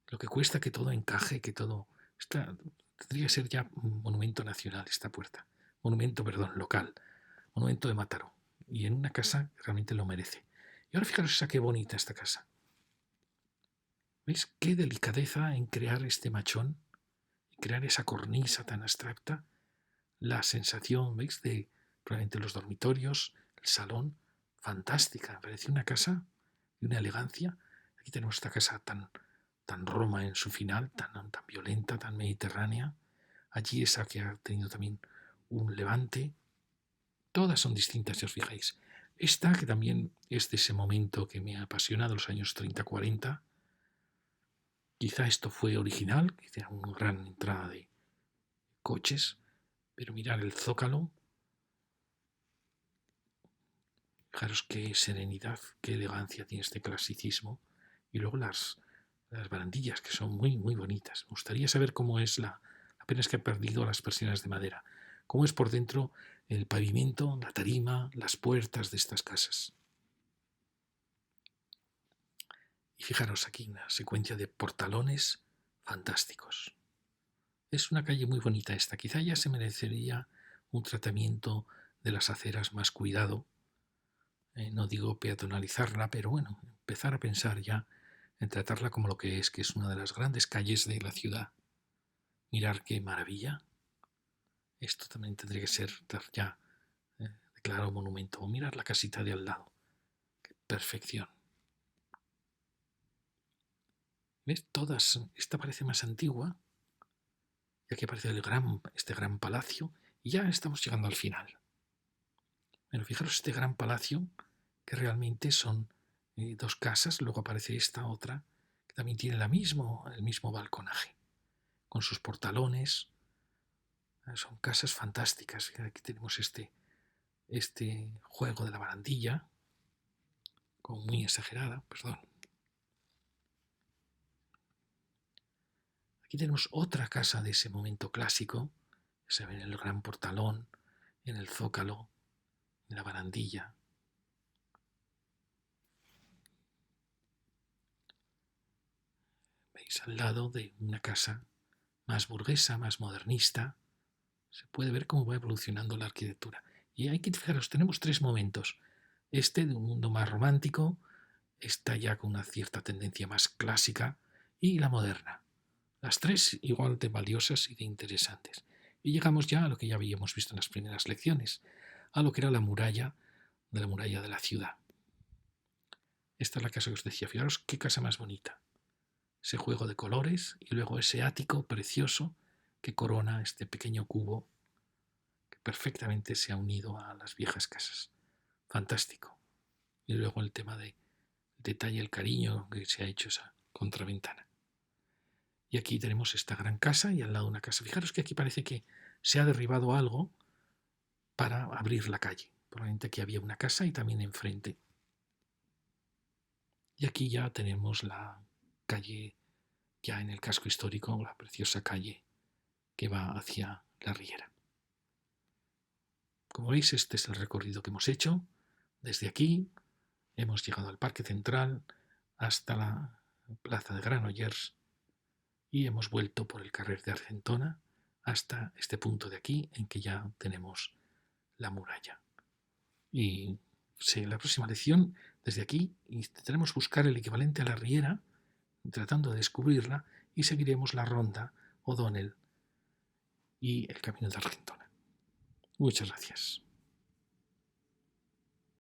lo que cuesta que todo encaje, que todo... Tendría que ser ya un monumento nacional esta puerta. Monumento, perdón, local. Monumento de Mataró. Y en una casa que realmente lo merece. Y ahora fijaros qué bonita esta casa. ¿Veis qué delicadeza en crear este machón? Y crear esa cornisa tan abstracta. La sensación, ¿veis? De probablemente los dormitorios, el salón. Fantástica. Me parece una casa de una elegancia. Aquí tenemos esta casa tan Roma en su final, tan violenta, tan mediterránea. Allí esa que ha tenido también un levante. Todas son distintas, si os fijáis. Esta, que también es de ese momento que me ha apasionado, los años 30-40. Quizá esto fue original, quizá una gran entrada de coches, pero mirar el zócalo. Fijaros qué serenidad, qué elegancia tiene este clasicismo. Y luego las barandillas, que son muy, muy bonitas. Me gustaría saber cómo es apenas que he perdido las persianas de madera. Cómo es por dentro el pavimento, la tarima, las puertas de estas casas. Y fijaros aquí una secuencia de portalones fantásticos. Es una calle muy bonita esta. Quizá ya se merecería un tratamiento de las aceras más cuidado. No digo peatonalizarla, pero bueno, empezar a pensar ya en tratarla como lo que es una de las grandes calles de la ciudad. Mirar qué maravilla. Esto también tendría que ser ya declarado monumento. O mirar la casita de al lado. Qué perfección. ¿Ves? Todas. Esta parece más antigua. Y aquí aparece este gran palacio. Y ya estamos llegando al final. Bueno, fijaros este gran palacio, que realmente son dos casas. Luego aparece esta otra, que también tiene el mismo balconaje, con sus portalones. Son casas fantásticas. Aquí tenemos este juego de la barandilla, como muy exagerada, perdón. Aquí tenemos otra casa de ese momento clásico. Se ve en el gran portalón, en el zócalo, en la barandilla. Veis al lado de una casa más burguesa, más modernista. Se puede ver cómo va evolucionando la arquitectura. Y hay que fijaros, tenemos tres momentos. Este de un mundo más romántico, está ya con una cierta tendencia más clásica, y la moderna. Las tres igual de valiosas y de interesantes. Y llegamos ya a lo que ya habíamos visto en las primeras lecciones, a lo que era la muralla de la ciudad. Esta es la casa que os decía. Fijaros qué casa más bonita. Ese juego de colores y luego ese ático precioso que corona este pequeño cubo que perfectamente se ha unido a las viejas casas. Fantástico. Y luego el tema de detalle, el cariño que se ha hecho esa contraventana. Y aquí tenemos esta gran casa y al lado una casa. Fijaros que aquí parece que se ha derribado algo para abrir la calle. Probablemente aquí había una casa y también enfrente. Y aquí ya tenemos la calle, ya en el casco histórico, la preciosa calle que va hacia la Riera. Como veis, este es el recorrido que hemos hecho. Desde aquí hemos llegado al Parque Central hasta la Plaza de Granollers y hemos vuelto por el carrer de Argentona hasta este punto de aquí en que ya tenemos la muralla. Y la próxima lección, desde aquí, intentaremos buscar el equivalente a la Riera, tratando de descubrirla, y seguiremos la ronda O'Donnell y el camino de Argentona. Muchas gracias.